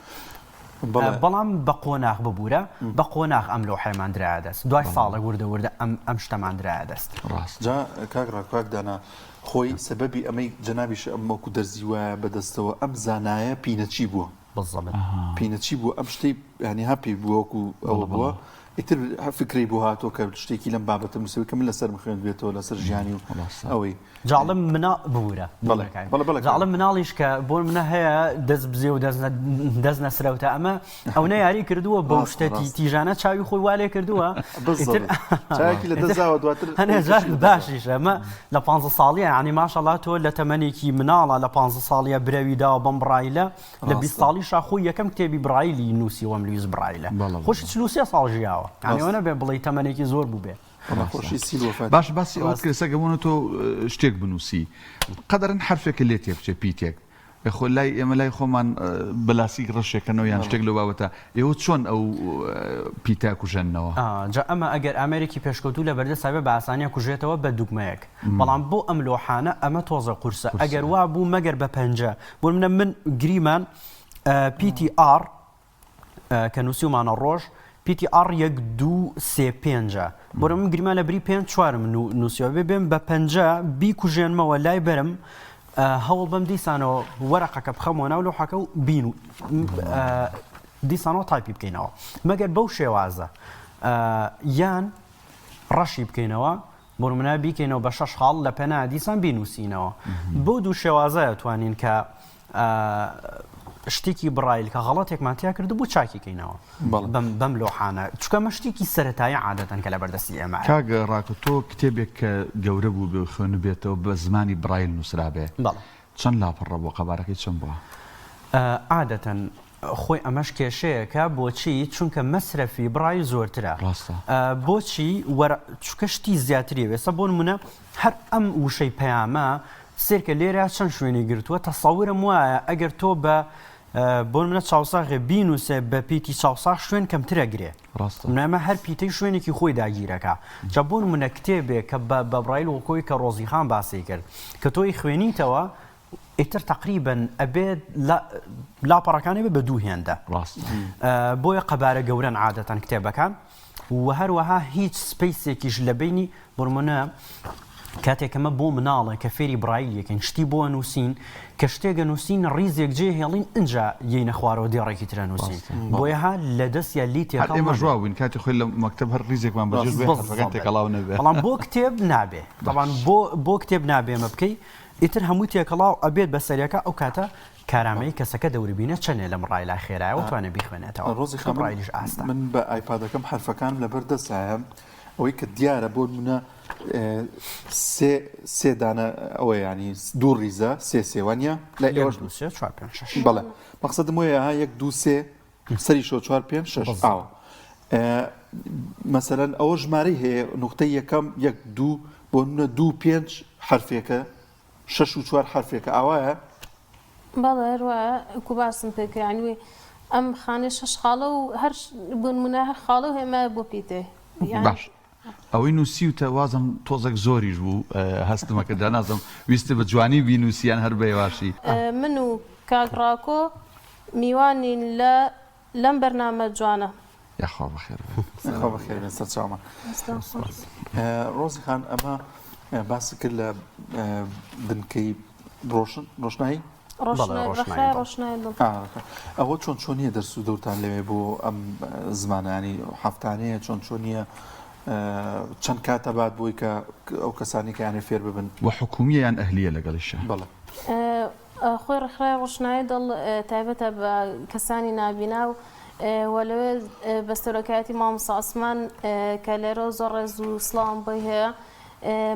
بەڵام بە قۆناغ ببوورە بە قۆناغ ئەم لەو حیماندرا دەست دوای ساڵە وردە وردە ئەم شتەماندرا دەست جا کاگڕاکواکدانا خۆی سەبەبی ئەمەی جەنابیش ئەمەکو دەرزیوە بەدەستەوە ئەم زانایە پینەچی بووە بەڵزەبێت پینەچی بوو ئەم شتەی ینی هەپی بووەکو ئەوە بووە ئیتر فکری بۆ هاتۆ کە شتێکی لەم بابەتە مسوی کە من لەسەر مخوێن بێتەوە لەسەر ژیانی و ئەوەی جاڵم منا ببوورە جاڵم مناڵیش کە بۆ منە هەیە دەست بزێ و دەست نەسرەوتە ئەمە ئەو نەیاری کردووە بەو شتێتی تیژانە چاوی خۆی والێ کردووە چاکی لە دەستاوە دواتر هەنێجار باشیش ئەمە لە 15 ساڵیە ینی ماشەڵات تۆ لە تەمەنێکی مناڵە لە 15 ساڵیە برەویدا بەم بڕایلە لە 20 ساڵی شاخۆی یەکەم کتێبی برایلی نووسی وەم لویز برایلە خۆشی 43 ساڵ ژیاوە یانیوە نەبێ بڵێ تەمەنێکی زۆر بوو بێ باش باسی ئەوت کرد سەگەمونە تۆ شتێک بنووسی قەدەرن حرفێکە لێ تێ بچێ پیتێک خۆ لای ئێمە لای خۆمان بەلاسی ڕەشێکەکەنەوە یان شتێک لەو بابەتە ئێوە چۆن ئەو پیتە کوژێننەوە جا ئەمە ئەگەر ئەمریکی پێشکەوتوو لە بەردە سابێ بە ئاسانیە کوژێتەوە بە دوگمەیەک بەڵام بۆ ئەم لۆحانە ئەمە تۆزە قورسە ئەگەر وا بوو مەگەر بە پەنجە بۆ منە من گریمان PTR کە نووسیمانە ڕۆژ PTR 1 2 3 5 بۆ من گریمان لە بری 5 4 نووسیەوە بێم بە پەنجە بیکوژێنمەوە لای بەرم هەوڵ بەم دیسانەوە وەرەقەکە بخەمەوە ناو لۆحەکە و بین و دیسانەوە تایپی بکەینەوە مەگەر بەو شێوازە یان ڕەشی بکەینەوە بۆ منە بیکەینەوە بە 6 خاڵ لە پێنا دیسان بینوسینەوە بۆ دوو شێوازە توانین کە شتێکی بڕایل کە غەڵەتێکمانتیا کردو بۆ چاکیکەینەوە بەم لۆحانە چکە مە شتێکی سەرەتایی عادەتەن کە لە بەردەستی ئێمە کاگە ڕاکە تۆ کتێبێک کە گەورە بوو بێ خوێن بێتەوە بە زمانی برایل نووسرا بێ چەند لاپەڕە بۆ قەبارەکەی چەند بووە عادەتەن خۆی ئەمەش کێشەیەکە بۆچی چونکە مەسرەفی برای زۆرترە بۆچی چکە شتی زیاتری وێسە بۆ نمونە هەر ئەم وشەی پەیامە سێرکە لێرە چەند شوێنی گرتووە تەسەورم وایە ئەگەر تۆ بە بۆ منە چاوساغێ بینوسێ بە پیتی چاوساغ شوێن کەمترە گرێ نامە هەر پیتەی شوێنێکی خۆی داگیرەکە جا بۆ منە کتێبێک کە بە برایل وەکۆی کە ڕۆزیخان باسی کرد کە تۆی خوێنیتەوە ئیتر تقریبا ئەبێت لاپەڕەکانی بە دوو هێندە بۆیە قەبارە گەورەن عادەتەن کتێبەکان و هەروەها هیچ سپەیسێکیش لە بینی بڕمونە کاتێکەمە بۆ مناڵە کە فێری برایل یەکەین شتی بۆ نووسین کە شتێگە نووسین ڕیزێک جێ هێڵین اینجا یەینە خوارەوە دێڕێکی ترە نووسین بۆیە ها لە دەستیا لیتێ ئێمە ژواوین کاتی خۆی لە مەکتەب هەر ڕیزێکمان بەجێ بێ تێکەڵاو نەبێ بەڵام بۆ کتێب نابێ بەڵام بۆ کتێب نابێمە بکەی ئیتر هەموو تێکەڵاو ئەبێت بە سەریەکە ئەو کاتە کارامەی کەسەکە دەوروبینە چەندێ لە ڕایلا خێرایە و توانێت بیخوێنێتەوە ڕۆزی خەمڕایلیش ئاستا من بە ئایپادەکەم حرفەکان لەبەر دەستایە ئەوەی کە دیارە بۆ منە سێ دانە ئەوە ینی دوو ڕیزە سێ سێوانە لە ئێوەش بەڵێ مەقسەدم وەیە ها 1 2 3 سەری شۆ 4 5 6 ئاوە مەسەلەن ئەوە ژمارەی هەیە نقطەی یەکەم 1 2 بۆ منە 2 5 حرفێکە 6 و 4 حرفێکە ئاوایە بەڵێ هەروە کو باسم پێکرانی ئەم خانێ 6 خاڵە و هەر بوون منە هەر خاڵە و هێمە بۆ پیتێ باش ئەوەی نووسی و تەوازم تۆزێک زۆریش بوو هەستمەکە دانازم ویستە بە جوانی بینوسیان هەر بەێواشی من و کاگڕاکۆ میوانین لەم بەرنامە جوانە یاخوا بەخێر بەخێر سەر چاومان ڕۆزی خان ئەمە باسی کرد لە بنکەی ڕۆشنایی ئەوە چۆن چۆنیە دەرس و دەوتان لەوێ بۆ ئەم زمانانی هەفتانەیە چۆن چۆنیە چەند کاتە بعد بووی کە ئەو کەسانی کەیانێ فێر ببن وە حکومیە یان ئەهلیە لەگەڵیشە بەڵێ خۆی ڕخرای ڕۆشنایی دڵ تایبەتە بە کەسانی نابینا و وەلەوێ بەستەرۆکایەتی مامۆستا عوسمان کە لێرە زۆر ڕێز و سڵام بۆی هەیە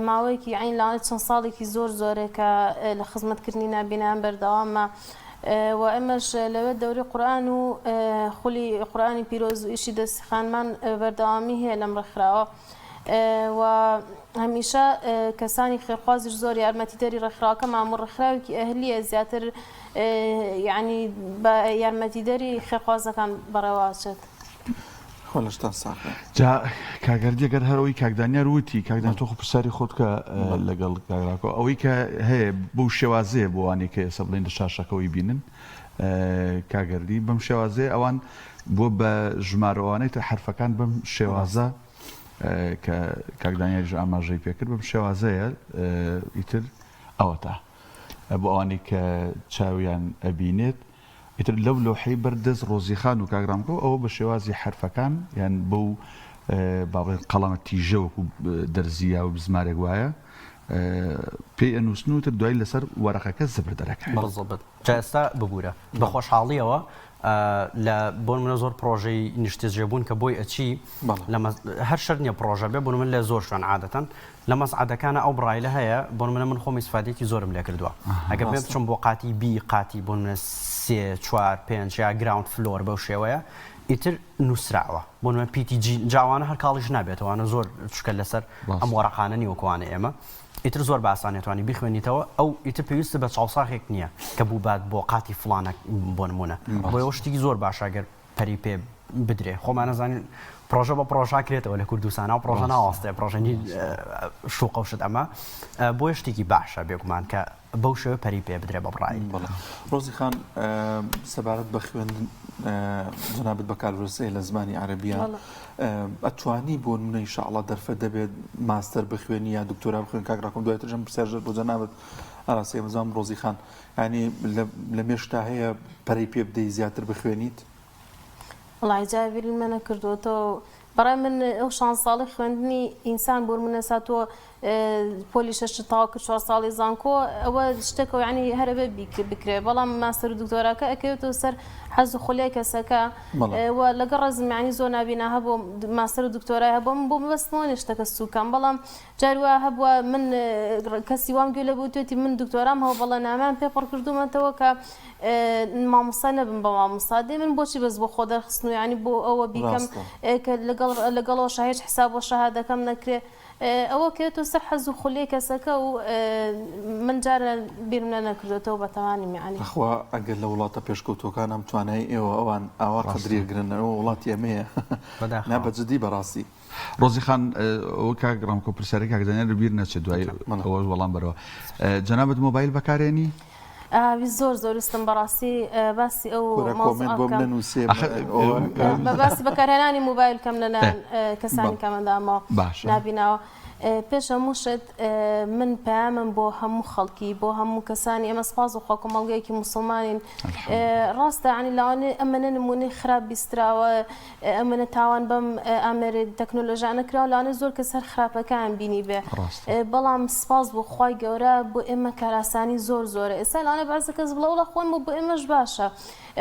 ماوەیەکی عین لاوانێت چەند ساڵێکی زۆرێک کە لە خزمەتکردنی نابینان بەردەوامە و ئەمەش لەوێ دەوری قورئان و خولی قورئانی پیرۆز و ئیشی دەستخانمان بەردەوامی هەیە لەم ڕێکخراوە و هەمیشە کەسانی خێرخوازیش زۆر یارمەتیدەری ڕێکخراوەکە مامۆ ڕێکخراوێکی ئەهلیە زیاتر یعنی بە یارمەتیدەری خێرخوازەکان بەڕێوەچێت خۆلشتان ساقە جا کاگەردیەگەر هەرەوەی کاکدانیار وتی کاکدان تۆ پرسیاری خۆت کە لەگەڵ کاگراکۆ ئەوەی کە هەیە بەو شێوازەیە بۆ وانێک کە ئێستا بڵێن لە شاشەکەەوەی بینن کاگەردی بەم شێوازەیە ئەوان بۆ بە ژمارەوانەی تە حرفەکان بەم شێوازە کە کاکدانیاریش ئاماژەی پێکرد بەم شێوازەیە ئیتر ئەوە تا بۆ ئەوانەی کە چاویان ئەبینێت ئیتر لەو لەوحەی بەردەست ڕۆزیخان و کاگرامکۆ ئەوە بە شێوازی حرفەکان یان بەو باڵێ قەڵەمە تیژە وەکو دەرزیە و بزمارێک وایە پێی ئەنووسنوتر دوای لەسەر وەرەقەکە زبر دەرەکە بەڵزەبت جاستا ببوورە بە خۆشحاڵیەوە لە بۆن منە زۆر پرۆژەی نیشتێجێبوون کە بۆی ئەچی هەر شەر نییە پرۆژە بێ بۆن من لە زۆر شوێن عادەتەن لە مەسعادەکانە ئەو بڕایلە هەیە بۆن من خۆم ئیسفادێکی زۆرم لێ کردووە ئەگەر بێ بچم بۆ قاتی بی قاتی بۆن منە 3 4 5 یا گراوند فلۆر بەو شێوەیە ئیتر نووسراوە بۆ من پیتی جاوانە هەر کاڵیش نابێتەوەوانە زۆر چکە لەسەر ئەم وەرەقانە نیوەکوانە ئێمە ئیتر زۆر باسانێتوانی بخوێنیتەوە ئەو ئیتر پێویستە بە چاوساخێک نییە کە بوو بات بۆ قاتی فڵانە بۆ نمونە بۆ ئەوە شتێکی زۆر باشەگەر پەری پێ بدرێ خۆمان نەزانین پرۆژە بە پرۆژاکرێتەوە لە کوردستانە و پرۆژە ناوەستێ پرۆژەنی شوقە وشت ئەمە بۆ شتێکی باشە بێگومان کە بەو شێوە پەری پێ بدرێ بە بڕایی ڕۆزی خان سەبارەت بە خوێندن جنابەت بەکاربرسی لە زمانی عەرەبیە ئەتوانی بۆ نمونە ئینشاءڵڵا دەرفەت دەبێت ماستەر بخوێنی یا دکتۆرا بخوێن کاک ڕاکۆم دوایتر ژەم پرسیارژێت بۆ جەنابەت ئاراسی مەزام ڕۆزی خان ینی لە مێشتا هەیە پەرەی پێ بدەی زیاتر بخوێنیت وڵای جاویری من نەکردوتەوە بەڕای من ئەو 6 ساڵی خوێندنی ئینسان بۆ منە ساتووە پۆلی شەش تاوا کرد 4 ساڵی زانکۆ ئەوە شتێکەوە ینی هەرەبێ بکرێ بەڵام ماستەر و دکتۆراکە ئەکەوێتەوە سەر حەز و خولای کەسەکە لەگەڵ ڕێزم ینی زۆر نابینا هەبوو ماستەر و دکتۆرای هەبوو بۆ مەبەستمەوە شتەکە سووکەم بەڵام جاروە هەبووە من کەسی وام گوێ لە بوو توێتی من دکتۆرام هەوە بەڵە نامان پێپڕ کردومەتەوە کە مامۆستا نەبم بە مامۆستا دێ من بۆچی بەس بۆ خۆ دەرخستن و ینی بۆ ئەوە بیکەم کە لەگەڵەوە هیچ حساب بۆ شەهادەکەم نەکرێ ئەوە کێتۆ سەر حەز و خولی کەسەکە و من جارە بیرم لە نەکردێتەوە بەتەوانی میانی خوا ئەگەر لە وڵاتە پێشکەوتوەکان ئەم توانای ئێوە ئەوان ئاوا قدرێگرنەوە وڵاتی ئەمەیە نابەجددی بەڕاستی ڕۆزی خان ئەوە کاگڕامکۆ پرسیارێک کاکدانیان بیر نەچێت دوای ئەوە وەڵام بەرەوە جەنابەت مۆبایل بەکارێنی زۆر زۆرستم بەڕاستی باسی ئەو باسی بەکارهێنانی موبایل کەم لەلایەن کەسانی کەمەندامەوە نابیناوە پێش هەموو شت من پەیامم بۆ هەموو خەڵکی بۆ هەموو کەسانی ئێمە سپاس و خۆکۆمەڵگەیەکی موسڵمانین ڕاستە ینی لاوانێ ئەمەنە نمونەی خراپ بیستراوە ئەمەنە تاوان بەم ئامێرە تەکنۆلۆژیانە کراوە لاوانێ زۆر کەس هەر خراپەکان بینی بێ بەڵام سپاس بۆ خوای گەورە بۆ ئێمە کاراسانی زۆر زۆرە ئێستا لاوانێ بەعزە کەس بڵە وڵە خۆم بۆ ئێمەش باشە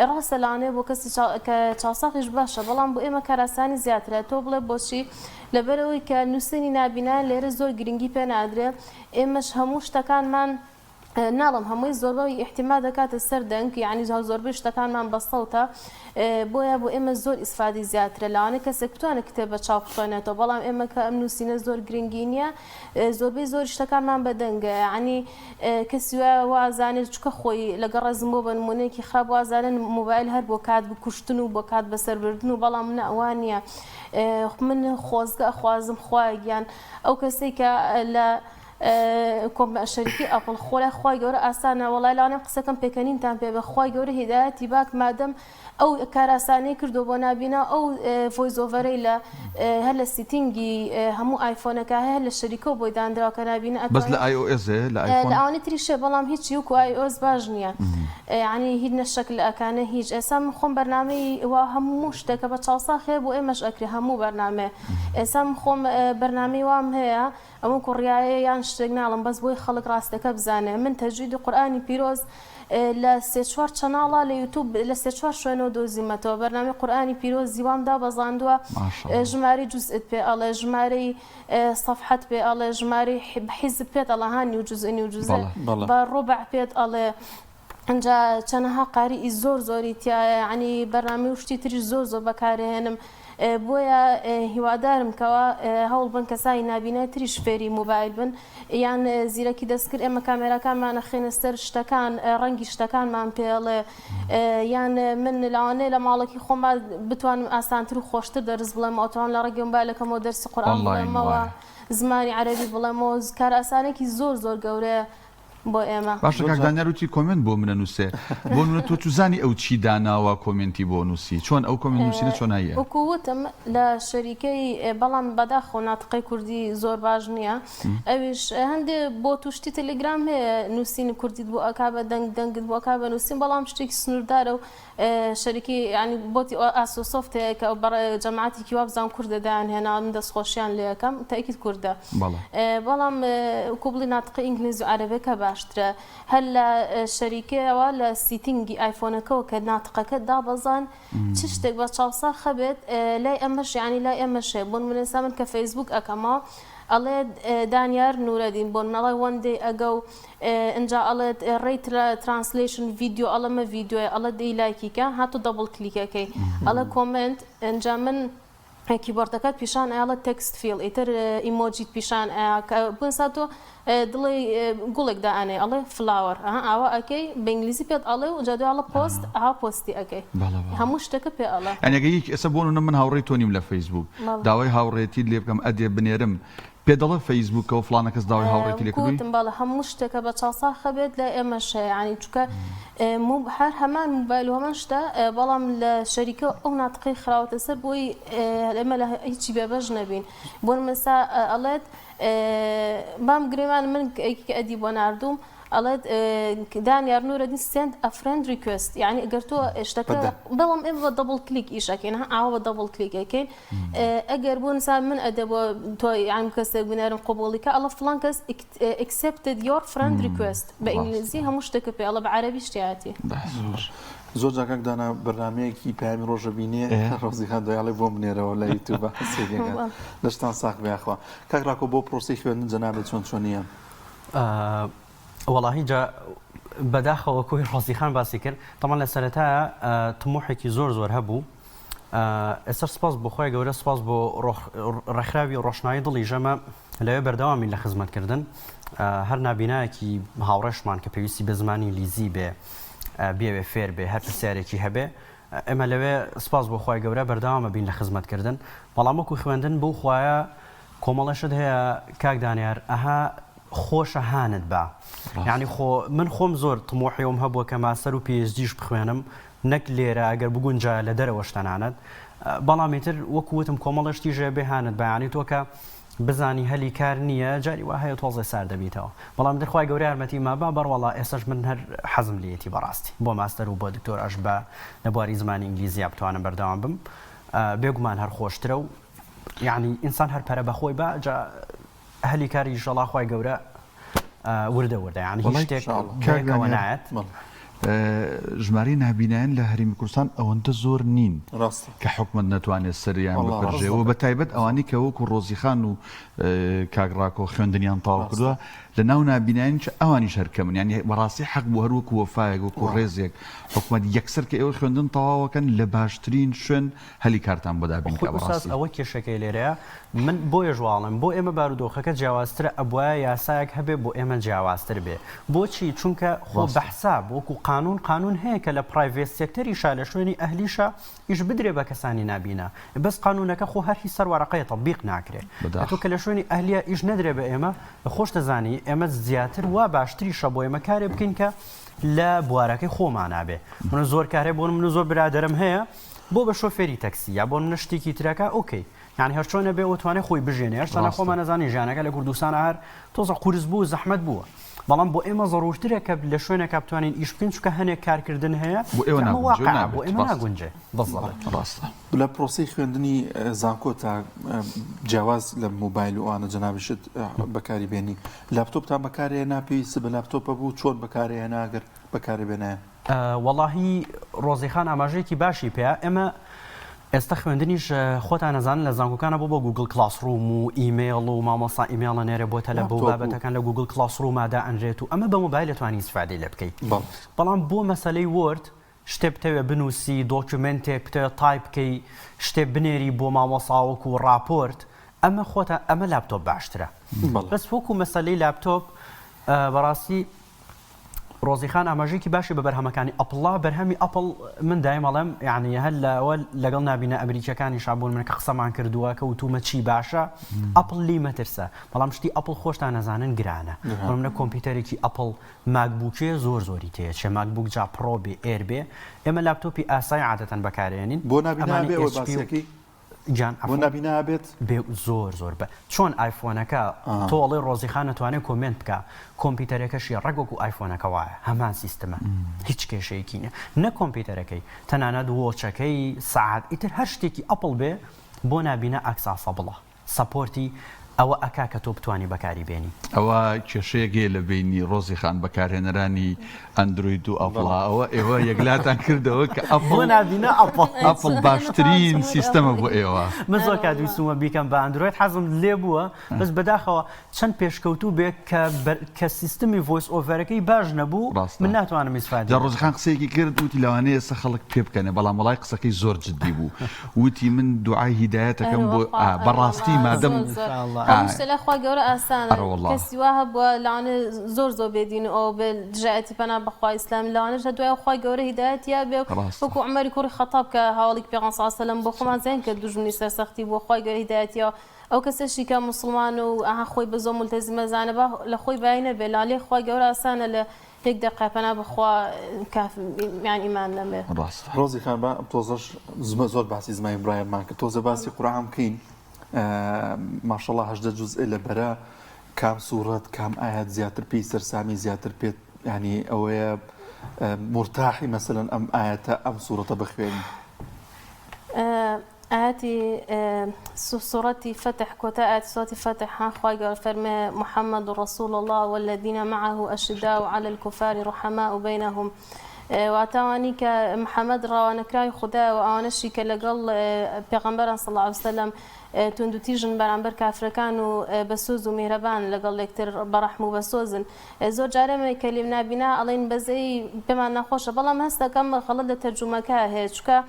ڕاستە لاوانێ بۆ کەسی کە چاوساقیش باشە بەڵام بۆ ئێمە کاراسانی زیاترە تۆ بڵێ بۆچی لەبەرەوەی کە نووسنی نابینا لێرە زۆر گرنگی پێ نادرێ ئێمەش هەموو شتەکانمان ناڵم هەمووی زۆربەوەی احتیما دەکاتە سەر دەنگ یعنی زۆربەی شتەکانمان بەسەوتە بۆیە بۆ ئێمە زۆر ئیسفادی زیاترە لاوانێ کەسێک بتوانێت کتێبە چاپ بخوێنێتەوە بەڵام ئێمە کە ئەم نووسینە زۆر گرنگی نییە زۆربەی زۆر شتەکانمان بەدەنگە ینی کەسی وازانێت چکە خۆی لەگەڵ ڕێزم بۆ بە نمونەیەکی خراپ وازانن موبایل هەر بۆ کات بکوشتن و بۆ کات بەسەربردن و بەڵام منە ئەوان نییە من خۆزگە خوازم خوایگیان ئەو کەسێک کە لە کۆم شەریکی ئەپڵ خۆلای خوای گەورە ئاسانە وەڵای لاوانێ قسەکەم پێکەنینتان پێ بە خوای گەورە هیدایەتی باک مادەم ئەو کاراسانەی کردو بۆ نابینا ئەو ڤۆیزۆڤەرەی لە هەر لە سیتینگی هەموو ئایفۆنەکە هەیە لە شەریکۆ بۆی دانراوە کە نابینە بەس لە iOS لە ئەوانەی تریشێ بەڵام هیچی وکو iOS باش نییە ینی هیچ نەشەک لە ئەکانە هیچ ئێستا من خۆم بەرنامەی وا هەموو شتێکە بە چاوساخێ بۆ ئێمەش ئەکرێ هەموو بەرنامێ ئێستا من خۆم بەرنامەی وام هەیە ئەمە کوڕیایە یان شتێک ناڵم بەس بۆی خەڵک ڕاستەکە بزانێ من تەجویدی قورئانی پیرۆز لە 3-4 چەناڵە لە یوتیوب لە 3-4 شوێنەوە دۆزیمەتەوە بەرنامەی قورئانی پیرۆز زیوامدا بەزاندووە ژمارەی جوزئت پێ ئەڵێ ژمارەی سەفحەت پێ ئەڵێ ژمارەی حیزب پێت ئەڵە هانی و جوزئنی و جوزە بە ڕوبع پێت ئەڵێ ئەنجا چەنەها قاریئی زۆر زۆری تایە ینی بەرنامەی وشتی تریش زۆر زۆر بەکارهێنم بۆیە هیوادارم کەەوە هەوڵ بن کەسایی نابینای تریش فێری موبایل بن یان زیرەکی دەستکرد ئێمە کامێراکانمانە خێنەستەر شتەکان ڕەنگی شتەکانمان پێڵێ یان من لاوانەیە لە ماڵێکی خۆم بتوانم ئاسانتر و خۆشتر دەرز بڵێم ئەوتوان لە ڕێگەی موبایلەکەمەوە دەرسی قورئان بڵێمەوە زمانی عەرەبی بڵێمەوە کار ئاسانێکی زۆر زۆر گەورەیە بۆ ئێمە باشە کاکدانیاروتی کۆمنت بۆ منە نووسێ بۆ منە تۆ توزانی ئەو چی داناوە کۆمنتی بۆ نووسی چۆن ئەو کۆمنت نووسینە چۆن هەیە وەکووتم لە شەریکەی بەڵام بەداخۆ ناتقەی کوردی زۆر باش نییە ئەویش هەندێ بۆ توشتی تەلگرام هەیە نووسین کوردیت بۆ ئەکا بە دەنگت بۆ ئەکا بە نووسین بەڵام شتێکی سنووردارە و شەریکی ینی بۆتی ئاسۆسۆفت هەیە کە جەماعەتێکی وابزان کوردەدایان هێنا من دەستخۆشیان لێ یەکەم تاکید کووردە بەڵام کوبڵی ناتقی ئینگلیزی و عەرەبەکە باشترە هەر لە شەریکەوە لە سیتینگی ئایفۆنەکەەوە کە ناتقەکە دابەزان چ شتێک بە چاوسا خەبێت لای ئەمەش ینی لای ئەمەشێ بۆن منێسا من کە فەیسبوک ئەکەمەوە ئەڵێ دانیار نورەدین بۆن نەڵێ وەندێ ئەگە و ئەجا ئەڵێت ڕێیت ترانسلیشن ڤیددیو ئەڵەمە ڤیددیوە ئەڵە دەی لایکیکە هاتو دەبڵ کلیکەکەی ئەڵە کۆمنت ئەجا من کیبۆردەکەت پیشان ئاڵە تەکست فیل ئیتر ئیمۆجیت پیشان بنسا تۆ دڵی گوڵێکدا ئەنێ ئەڵێ فلاوەر ئاوا ئەەکەی بە ئینگلیزی پێت ئەڵێ و جادو ئاڵە پۆست ئا پۆستی ئەەکەی هەموو شتەکە پێ ئەڵە ئەنەگەیک ئێستا بۆ من هاوڕێی تۆنیم لە فەیسبوک داوای هاوڕێتی لێ بکەم ئەدێ بنێرم پێ دەڵە فەیسبوکە و فلانە کەس داوای هاوڕێتی لێکردوتم باڵە هەموو شتێکە بە چاسا خەبێت لە ئێمەشە ینی چکە هەر هەمان موبایل هەمان شتە بەڵام لە شەریکە ئەو ناتقی خراوەتە سەر بۆی ئێمە لە هیچی بێبەش نەبین بۆ مسا ئەڵێت بام گرێمان من ئەدی بۆ نردوم ئەڵێت دانیار نورەدین سند ئە فرند ریکوست یعنی ئەگەر تۆ شتەکە بەڵام ئێمە بە دەبڵ کلیک ئیشەکەین ئاوە بە دەبڵ کلیکەکەین ئەگەر بۆ نسا من ئەدە بۆ تۆ یان کەسێک بنێرم قوبوڵیکە ئەڵە فلان کەس accepted your friend request بە ئینگلیزی هەموو شتێکە پێ ئەڵە بە عەرەبی شتیاتی زۆر جاکەک دانا بەرنمەیەکی پامی ڕۆژە بینێ ڕۆزیخان دەیاڵی بۆ منێرەوە لە یوتیوب لەشتان ساق بێخوا کاکراکۆ بۆ پرۆسی خوێندن جەنابێت چۆن چۆنیە وەڵاهی جا بەداخەوە کۆی ڕۆزیخان باسی کرد تەمان لە سەرەتایە تموحێکی زۆر هەبوو ئێستا سپاس بۆ خۆی گەورە سپاس بۆ ڕێکخراوی ڕۆشنایی دڵی ژەمە لەوێ بەردەوامی لە خزمەتکردن هەر نابینایەکی هاوڕێشمان کە پێویستی بە زمانی لیزی بێ بێوێ فێر بێ هەر پرسیارێکی هەبێ ئێمە لەوێ سپاس بۆ خۆی گەورە بەردەوامە بین لە خزمەتکردن بەڵام وەکو خوێندن بەو خوایە کۆمەڵەشت هەیە کاک دانیار ئەها خۆشە هانت بە یعنی من خۆم زۆر تمۆحیۆم هەبووە کە ماستەر و PhDش بخوێنم نەک لێرە ئەگەر بگونجا لە دەرەوەش تەنانەت بەڵامیتر وەکووتم کۆمەڵەشتی ژێ بێهانت بەیانی تۆ کە بزانی هەلی کار نییە جاری وا هەیە تۆزێ سار دەبیتەوە بەڵام دەخوای گەورە یارمەتی ما با بەڕوەڵا ئێستاش من هەر حەزم لێتی بەڕاستی بۆ ماستەر و بۆ دکتۆر ئەش بە لە بواری زمانی ئینگلیزی بتوانم بەردەوام بم بێگومان هەر خۆشترە و یعنی ئینسان هەر پەرە بەخۆی بە هەلی کاری ژەڵا خوای گەورە وردە یعنی هیچ شتێک کێکەوە نایەت ژماری نابینایان لە هەرمی کوردستان ئەوەندە زۆر نین کە حکومت نەتوانێت سەریان بپەرژێەوە بە تایبەت ئەوانی کە وەکو ڕۆزیخان و کاگڕاکۆ خوێندنیان تاوا کردووە لە ناو نابینایان ئەوانی شەرکە من ینی بەڕاستی حەق بوو هەر وەکو وەفایەک وەکو ڕێزێک حکومەت یەکسەر کە ئێوە خوێندن تەواوەکەن لە باشترین شوێن هەلی کارتان بۆ دابین کە بەڕاستی ئەوە کێشەکەی لێرەیە من بۆیە ژواڵم بۆ ئێمە بارودۆخەکە جیاوازترە ئەبووە یاسایەک هەبێ بۆ ئێمە جیاوازتر بێ بۆچی چونکە خۆ بەحساب وەکو قانون هەیە کە لە پرایڤێت سێکتەریشا لە شوێنی ئەهلیشە ئیش بدرێ بە کەسانی نابینە بەس قانونەکە خۆ هەر هی سەر وەرەقەیە تەطبیق ناکرێت تۆ کە لە شوێنی ئەهلیە ئیش نەدرێ بە ئێمە خۆش دەزانی ئێمە زیاتر وا باشتریشە بۆ ئێمە کارێ بکەین کە لە بوارەکەی خۆمان نابێ من زۆر کارێ بۆ من زۆر برادرم هەیە بۆ بە شۆفێری تەکسی یا بۆ نشتێکی ترەکە ئۆکەی یعنی هەر چۆنە بێ ئۆتوانێ خۆی بژێنێ هەرچەنە خۆمان نەزانی ژیانەکە لە کوردستانە هەر تۆزە قورس بوو زەحمەت بووە بەڵام بۆ ئێمە ضرورترە کە لە شوێنێکە بتوانین ئیش بکەین چونکە هەنێک کارکردن هەیە بۆ ئێمە ناگونجێ ڕاستە لە پرۆسی خوێندنی زانکۆ تا جیاواز لە موبایل و ئەوانە جەنابشت بەکاری بێنی لاپتۆپتان بەکارهێنا پێویستە بە لاپتۆپە بوو چۆن بەکارهێنا ئەگەر بەکارێ بێنایە وەڵاهی ڕۆزیخان ئاماژەیەکی باشی پێە ئێمە ئێستا خوێندنیش خۆتان نەزانن لە زانکۆکانە بۆ گوگل کلاسڕوم و ئیمێڵ و مامۆستا ئیمێڵە نێرە بۆتە لە بۆ بابەتەکان لە گوگل کلاسڕومادا ئەنرێت و ئەمە بە موبایل دەتوانی استفادەی لێ بکەیت بەڵام بۆ مەسەلەی وۆرد شتێ بتەوێ بنووسی دۆکیومنتێک بتەوێت تایپ بکەی شتێ بنێری بۆ مامۆساوەکو و ڕاپۆرت ئەمە لاپتۆپ باشترە بەس وەکو مەسەلەی لاپتۆپ بەڕاستی ڕۆزیخان ئاماژێکی باشی بە بەرهەمەکانی ئەپڵا بەرهەمی ئەپڵ من دایمەڵێم یعنی هەر لەوە لەگەڵ نبینە ئەمریکیەکانی شابوون من کە قسەمان کردووە کە وتومە چی باشە ئەپڵ لی مەترسە بەڵام شتی ئەپڵ خۆشتان نەزانن گرانە منە کۆمپیوتەرێکی ئەپڵ ماکبووکێ زۆری تەیە چێ ماکبووک جا پرۆ بێ ئێر بێ ئێمە لاپتۆپی ئاسای عادەتەن بەکارێنین بۆ نبینە باسیەکەی جان بۆ نبینە بێت بێ زۆر بە چۆن ئایفۆنەکە تۆڵی ڕۆزیخان نتوانێت کۆمنت بکە کۆمپیوتەرەکەشی ڕگوەکو ئایفۆنەکە وایە هەمان سیستەمە هیچ کێشەیەکی نیە نە کۆمپیوتەرەکەی تەنانەت وۆچەکەی سعات ئیتر هەر شتێکی ئەپڵ بێ بۆ نبینە ئەکساسە بڵە سەپۆرتی ئەوە ئەکا کە تۆ بتوانی بەکاری بێنی ئەوە کێشەیەکێ لە بینی ڕۆزیخان بەکارهێنەرانی ئەندروید و ئەپڵا ئەوە ئێوە یەکلاتان کردەوە کە بۆ نبینە ئەپڵ باشترین سیستەمە بۆ ئێوە من زۆر کات ویستمە بیکەم بە ئەندروید حەزم لێ بووە بەس بەداخەوە چەند پێشکەوتوو بێ کە سیستمی ڤۆیس ئۆڤەرەکەی باش نەبوو من ناتوانم ئیسفادە جا ڕۆزیخان قسەیەکی کرد وتی لەوانەیە ئێستا خەڵک پێ بکەنێ بەڵام وڵای قسەکەی زۆر جددی بوو وتی من دوعای هیدایەتەکەم بۆ بەڕاستی مادەم مشتلە خوا گەورە ئاسانە کەسی وا هەبووە لەوانە زۆر بێدین ئەو بێ دژایەتی پەنا بەخوا ئیسلام لەوانەش دوای خوا گەورە هیدایەت یا بێ وەکو عومەری کوڕی خەتاب کە هاوڵێکی پێغەمبەر صلی الله علیه و سلم بۆ خۆمان زێن کە دوژمنی سەرسەختی بۆ خوا گەورە هیدایەتیە ئەو کەسێکی کە موسڵمان و ئاها خۆی بە زۆر مولتەزیمە زانە لە خۆی بای نەبێ لالێ خوا گەورە ئاسانە لە یەک دقیقە پەنا بەخوا یان ئیمان نەبێ ڕۆزیخان بە تۆزەش زۆر باسی زمانی برایەمان کە تۆزە باسی قورئان بکەین ماشەڵڵا 18 جوزئ لە بەرە کام سوورەت کام ئايات زیاتر پێی سەرسامی زیاتر پێت ینی ئەوەیە مرتاحی مەسەلەن ئەم ئاياتە ئەم سوورەتە بخوێنی آياتي سورة فتح كوتا آيات سورة فتح ها خواجة فرمى محمد رسول الله والذين معه أشداء على الكفار رحماء بينهم واتواني كمحمد روانا كراي خدا وانشي كلقل پیغمبر صلى الله عليه وسلم تندو تيجن برانبر كافركان وبسوز ومهربان لقل يكتر برحم وبسوزن زور جارم كلمنا بنا علين بزي بما نخوش بلا ما هستا كم خلد ترجمة كاهيشكا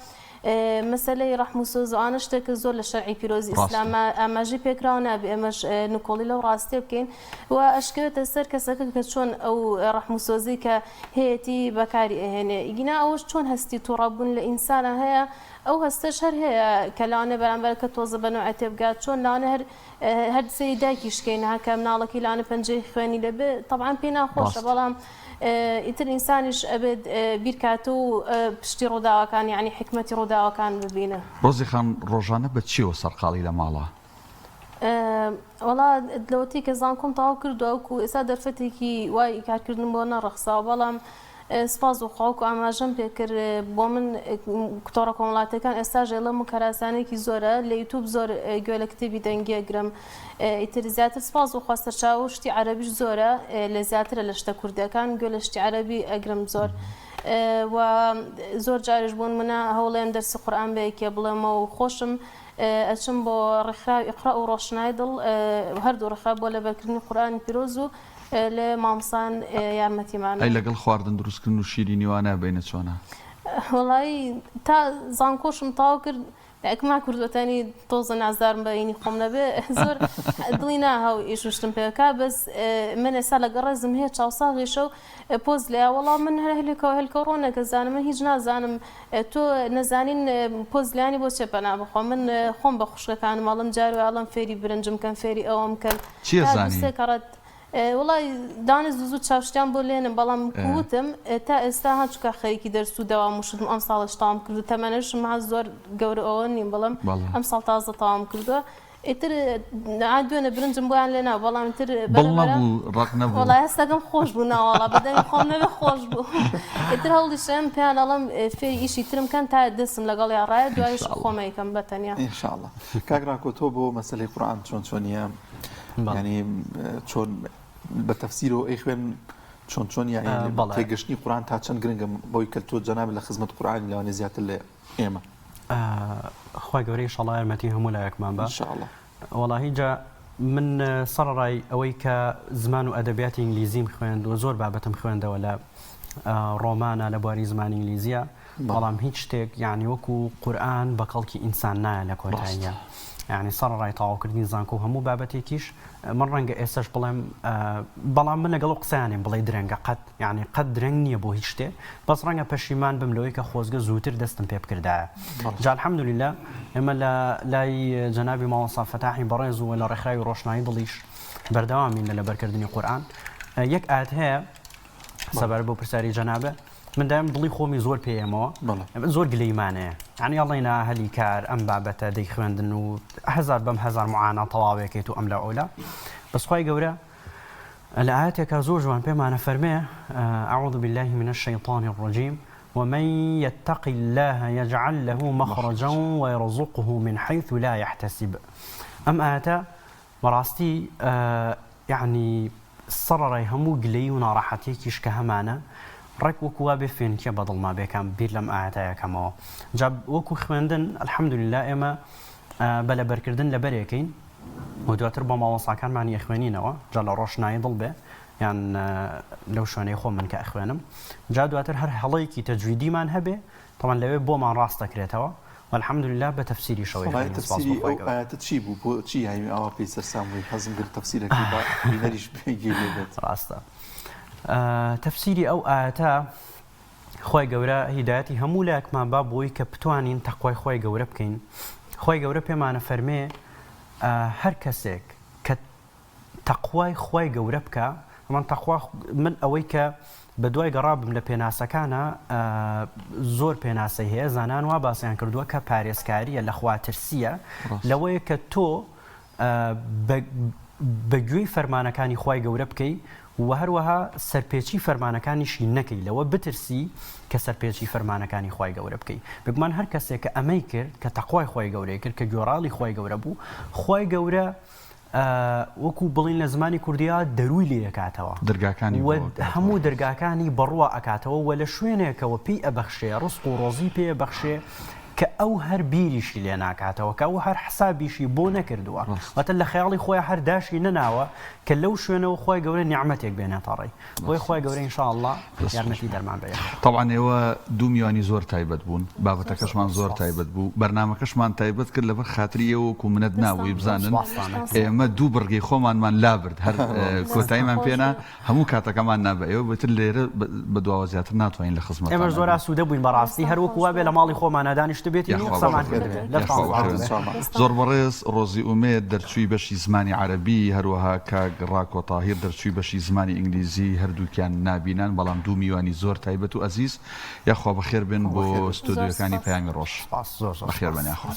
مسألة رحم وسوز وأنا اشترك زور للشرعي بيروز إسلام أما جي بيكراونا بأمش نقولي لو راستي بكين وأشكال تسر كسكك كشون أو رحم وسوزي كهيتي بكاري هنا يجينا أوش شون هستي تربون الإنسان هي أو هستشهر هي كلانا برانبر كتوظف بنوع تبقى شون لانا هاد سيداك يشكينا كمنالك لانا بنجي خواني لب طبعا بينا خوش بلام ئیتر ئینسانیش ئەبێت بیرکاتو پشتی ڕووداوەکان یعنی حکمەتی ڕووداوەکان ببینە. ڕۆزیخان ڕۆژانە بە چیەوە سەرقاڵی لە ماڵە؟ وەڵا لەوەتی کە زانکۆم تەواو کردووە وەکو ئێستا دەرفەتێکی وای کارکردن بۆ نەڕەخساوە بەڵام سپاس و خاوک و ئاماژەم پێکرد بۆ من کتۆڕە کۆمەڵاتەکان ئێستا ژێڵەم و کاراسانێکی زۆرە لە یوتیوب زۆر گوێ لە کتێبی دەنگێگرم ئیتر زیاتر سپاس و خوا سەرچاوە شتی عەرەبیش زۆرە لە زیاترە لە شتە کوردەکان گوێ لە شتی عەرەبی ئەگرم زۆر و زۆر جارش بوون منە هەوڵێم دەرسی قورئان بەیەکێ بڵێمەوە و خۆشم ئەچم بۆ ڕێکخراوی ئیقرا و ڕۆشنای دڵ هەردوو ڕێکخراو بۆ لەبەرکردنی قورئانی پیرۆز و لە مامۆسان یارمەتیمان ئەی لەگەڵ خواردن دروستکردن و شیرینی وانە بینە چۆنە؟ وەڵی تا زانکۆشم تاو کرد ئەکما کوردوەتانی تۆزە نازدارم بەینی خۆم نەبێ زۆر دڵی ناهاو ئیشوشتم پێکا بەس من ئێستا لەگەڵ ڕێزم هەیە چاوساغیشە و پۆز لێ وەڵام من هەلکەڕۆنەکە زانم هیچ نازانم تۆ نەزانین پۆزلیانی بۆ چێ پەنا بخۆ من خۆم بە خوشکەکانم ئەڵم جارو ئەڵم فێری برنجم کەم فێری ئەوەم کەم چیە زانی؟ وڵای دانست زوو چاوشتیان بۆ لێنم بەڵام کووتم تا ئێستا هەچکە خەریکی دەرس و داوامشتم ئەم ساڵش تاوام کردو تەمەنەشم ها زۆر گەورە ئەوە نیم بەڵام ئەم ساڵ تازە تاوام کردووە ئیتر دوێنە برنجم بۆیان لێنا بەڵام تر وڵای هەستەکەم خۆش بوو ناوەڵا بەدەنی خۆم نەبێ خۆش بوو ئیتر هەوڵیشم پێیان ئەڵم فێری ئیشی ترم کەن تا دەستم لەگەڵ یاڕایە دوایش خۆمەیەکەم بەتەنیا ئینشاءڵڵا کاکراکۆ تۆ بۆ مەسەلەی قورئان چۆن چۆنیە ینی چۆن بە تەفسیرەوە ئەی خوێن چۆن چۆن تێگەشتنی قورئان تا چەند گرنگە بۆی کە تۆ جەناب لە خزمەت قورئانی لەوانێ زیاتر لە ئێمە خوا گەورەی ئینشاءڵڵا یارمەتی هەموو لایەکمان بە ئینشاءڵڵا وەڵاهی جا من سەرڕای ئەوەی کە زمان و ئەدەبیاتی ئینگلیزیم خوێند و زۆر بابەتم خوێندەوە لە ڕۆمانە لە بواری زمانی ئینگلیزیە بەڵام هیچ شتێک یعنی وەکو قورئان بە کەڵکی ئینسان نایە لە کۆتاییە یعنی سەرڕای تەواوکردنی زانکۆ و هەموو بابەتێکیش من ڕەنگە ئێستش بڵێم بەڵام من لەگەڵ قسەیانێن بڵێ درەنگە قەت یعنی قەت درەنگ نییە بۆ هیچ شتێ بەس ڕەنگە پەشیمان بم لەوەی کە خۆزگە زووتر دەستم پێ بکردایە جا الحەمدولillah ئێمە لە لای جەنابی ماڵە فەتاحی بەڕێز و لە ڕێکخراوی ڕۆشنایی دڵیش بەردەوامین لە لەبەرکردنی قورئان یەک ئاەت هەیە سەبارەت بۆ پرسیاری جەنابە من دایم دڵی خۆمی زۆر پێیەمەوە زۆر گلەیمانەیە یعنی ئەڵێنا هەلی کار ئەم بابەتە دەی خوێندن و هەزار بەم هەزار معانە تەواوێکیت و ئەم لە ئەولا بەس خوای گەورە لە ئاەتێکە زۆر جوان پێمانە فەرمێ أعوذ بالله من الشيطان الرجيم ومن يتق الله يجعل له مخرجا ويرزقه من حيث لا يحتسب ئەم ئاەتە بەڕاستی یعنی سەرڕای هەموو گلەی و ناڕەحەتێکیش کە هەمانە ڕێک وەکووا بێ فێنکە بەدڵما بێکم بیر لەم ئاەتەیەکەمەوە جا وەکو خوێندن الحەمدولillah ئێمە بە لەبەرکردن لەبەرێکین و دواتر بۆ ماوەساکانمان یەخوێنینەوە جا لە ڕۆشنایی دڵ بێ یان لەو شوێنەی خۆم من کە ئەخوێنم جا دواتر هەر هەڵەیەکی تەجویدیمان هەبێ تەمان لەوێ بۆمان ڕاست دەکرێتەوە والحەمدولillah بە تەفسیری شەوەی تەفسیری ئەو ئاەتە چی بوو بۆ چی هەمی ئەوە پێی سەرسامووی حەزم کرد تەفسیرەکەی بە بینەریش بێگێ بێت ڕاستە تەفسیری ئەو ئاەتە خۆی گەورە هیدایەتی هەموو لایەکمان با بۆی کە بتوانین تەقوای خۆی گەورە بکەین خۆی گەورە پێمانە فەرمێ هەر کەسێک کە تەقوای خۆی گەورە بکە من تەقوا من ئەوەی کە بە دوای گەڕابم لە پێناسەکانە زۆر پێناسەی هەیە زانان وا باسییان کردووە کە پارێزکاریە لە خواترسیە لەوەیە کە تۆ بەگوێی فەرمانەکانی خۆی گەورە بکەی و هەروەها سەرپێچی فەرمانەکانیشی نەکەی لەوە بترسی کە سەرپێچی فەرمانەکانی خۆی گەورە بکەی بگومان هەر کەسێک کە ئەمەی کرد کە تەقوای خۆی گەورەی کرد کە گۆڕاڵی خۆی گەورە بوو خۆی گەورە وەکو بڵین لە زمانی کوردیا دەروی لێ دەکاتەوە هەموو دەرگاکانی بەڕوە ئەکاتەوە و لە شوێنێکەوە پێی ئەبەخشێ ڕزق و ڕۆزی پێ بەخشێ کە ئەو هەر بیریشی لێ ناکاتەوە کە ئەو هەر حسابیشی بۆ نەکردووە واتە لە خەیاڵی خۆی هەر داشی نەناوە کە لەو شوێنەوە خۆی گەورە نیعمەتێک بێنێتەڕێ بۆی خۆی گەورە ئینشاءالله یارمەتی دەرمان بێ طبعا ئێوە دوو میوانی زۆر تایبەت بوون بابەتەکەشمان زۆر تایبەت بوو بەرنامەکەشمان تایبەت کرد لەبەر خاتری ئێوە و منەت ناوی بزانن ئێمە دوو بڕگەی خۆمانمان لابرد هەر کۆتاییمان پێنا هەموو کاتەکەمان نابە ئێوە بەتر لێرە بە دواوە زیاتر ناتوانین لە خزمەت ئێمە زۆر ئاسوودە بووین بەڕاستی هەر وەکو وا بێ لە ماڵی خۆمانە دانیشت بێتی زۆر بەڕێز ڕۆزی ئومێد دەرچووی بەشی زمانی عەرەبی هەروەها کاک ڕاکۆ تاهیر دەرچووی بەشی زمانی ئینگلیزی هەردووکیان نابینان بەڵام دوو میوانی زۆر تایبەت و ئەزیز یاخوا بەخێر بن بۆ ستودیۆکانی پەیامی ڕۆژ بەخێر بن یاخوا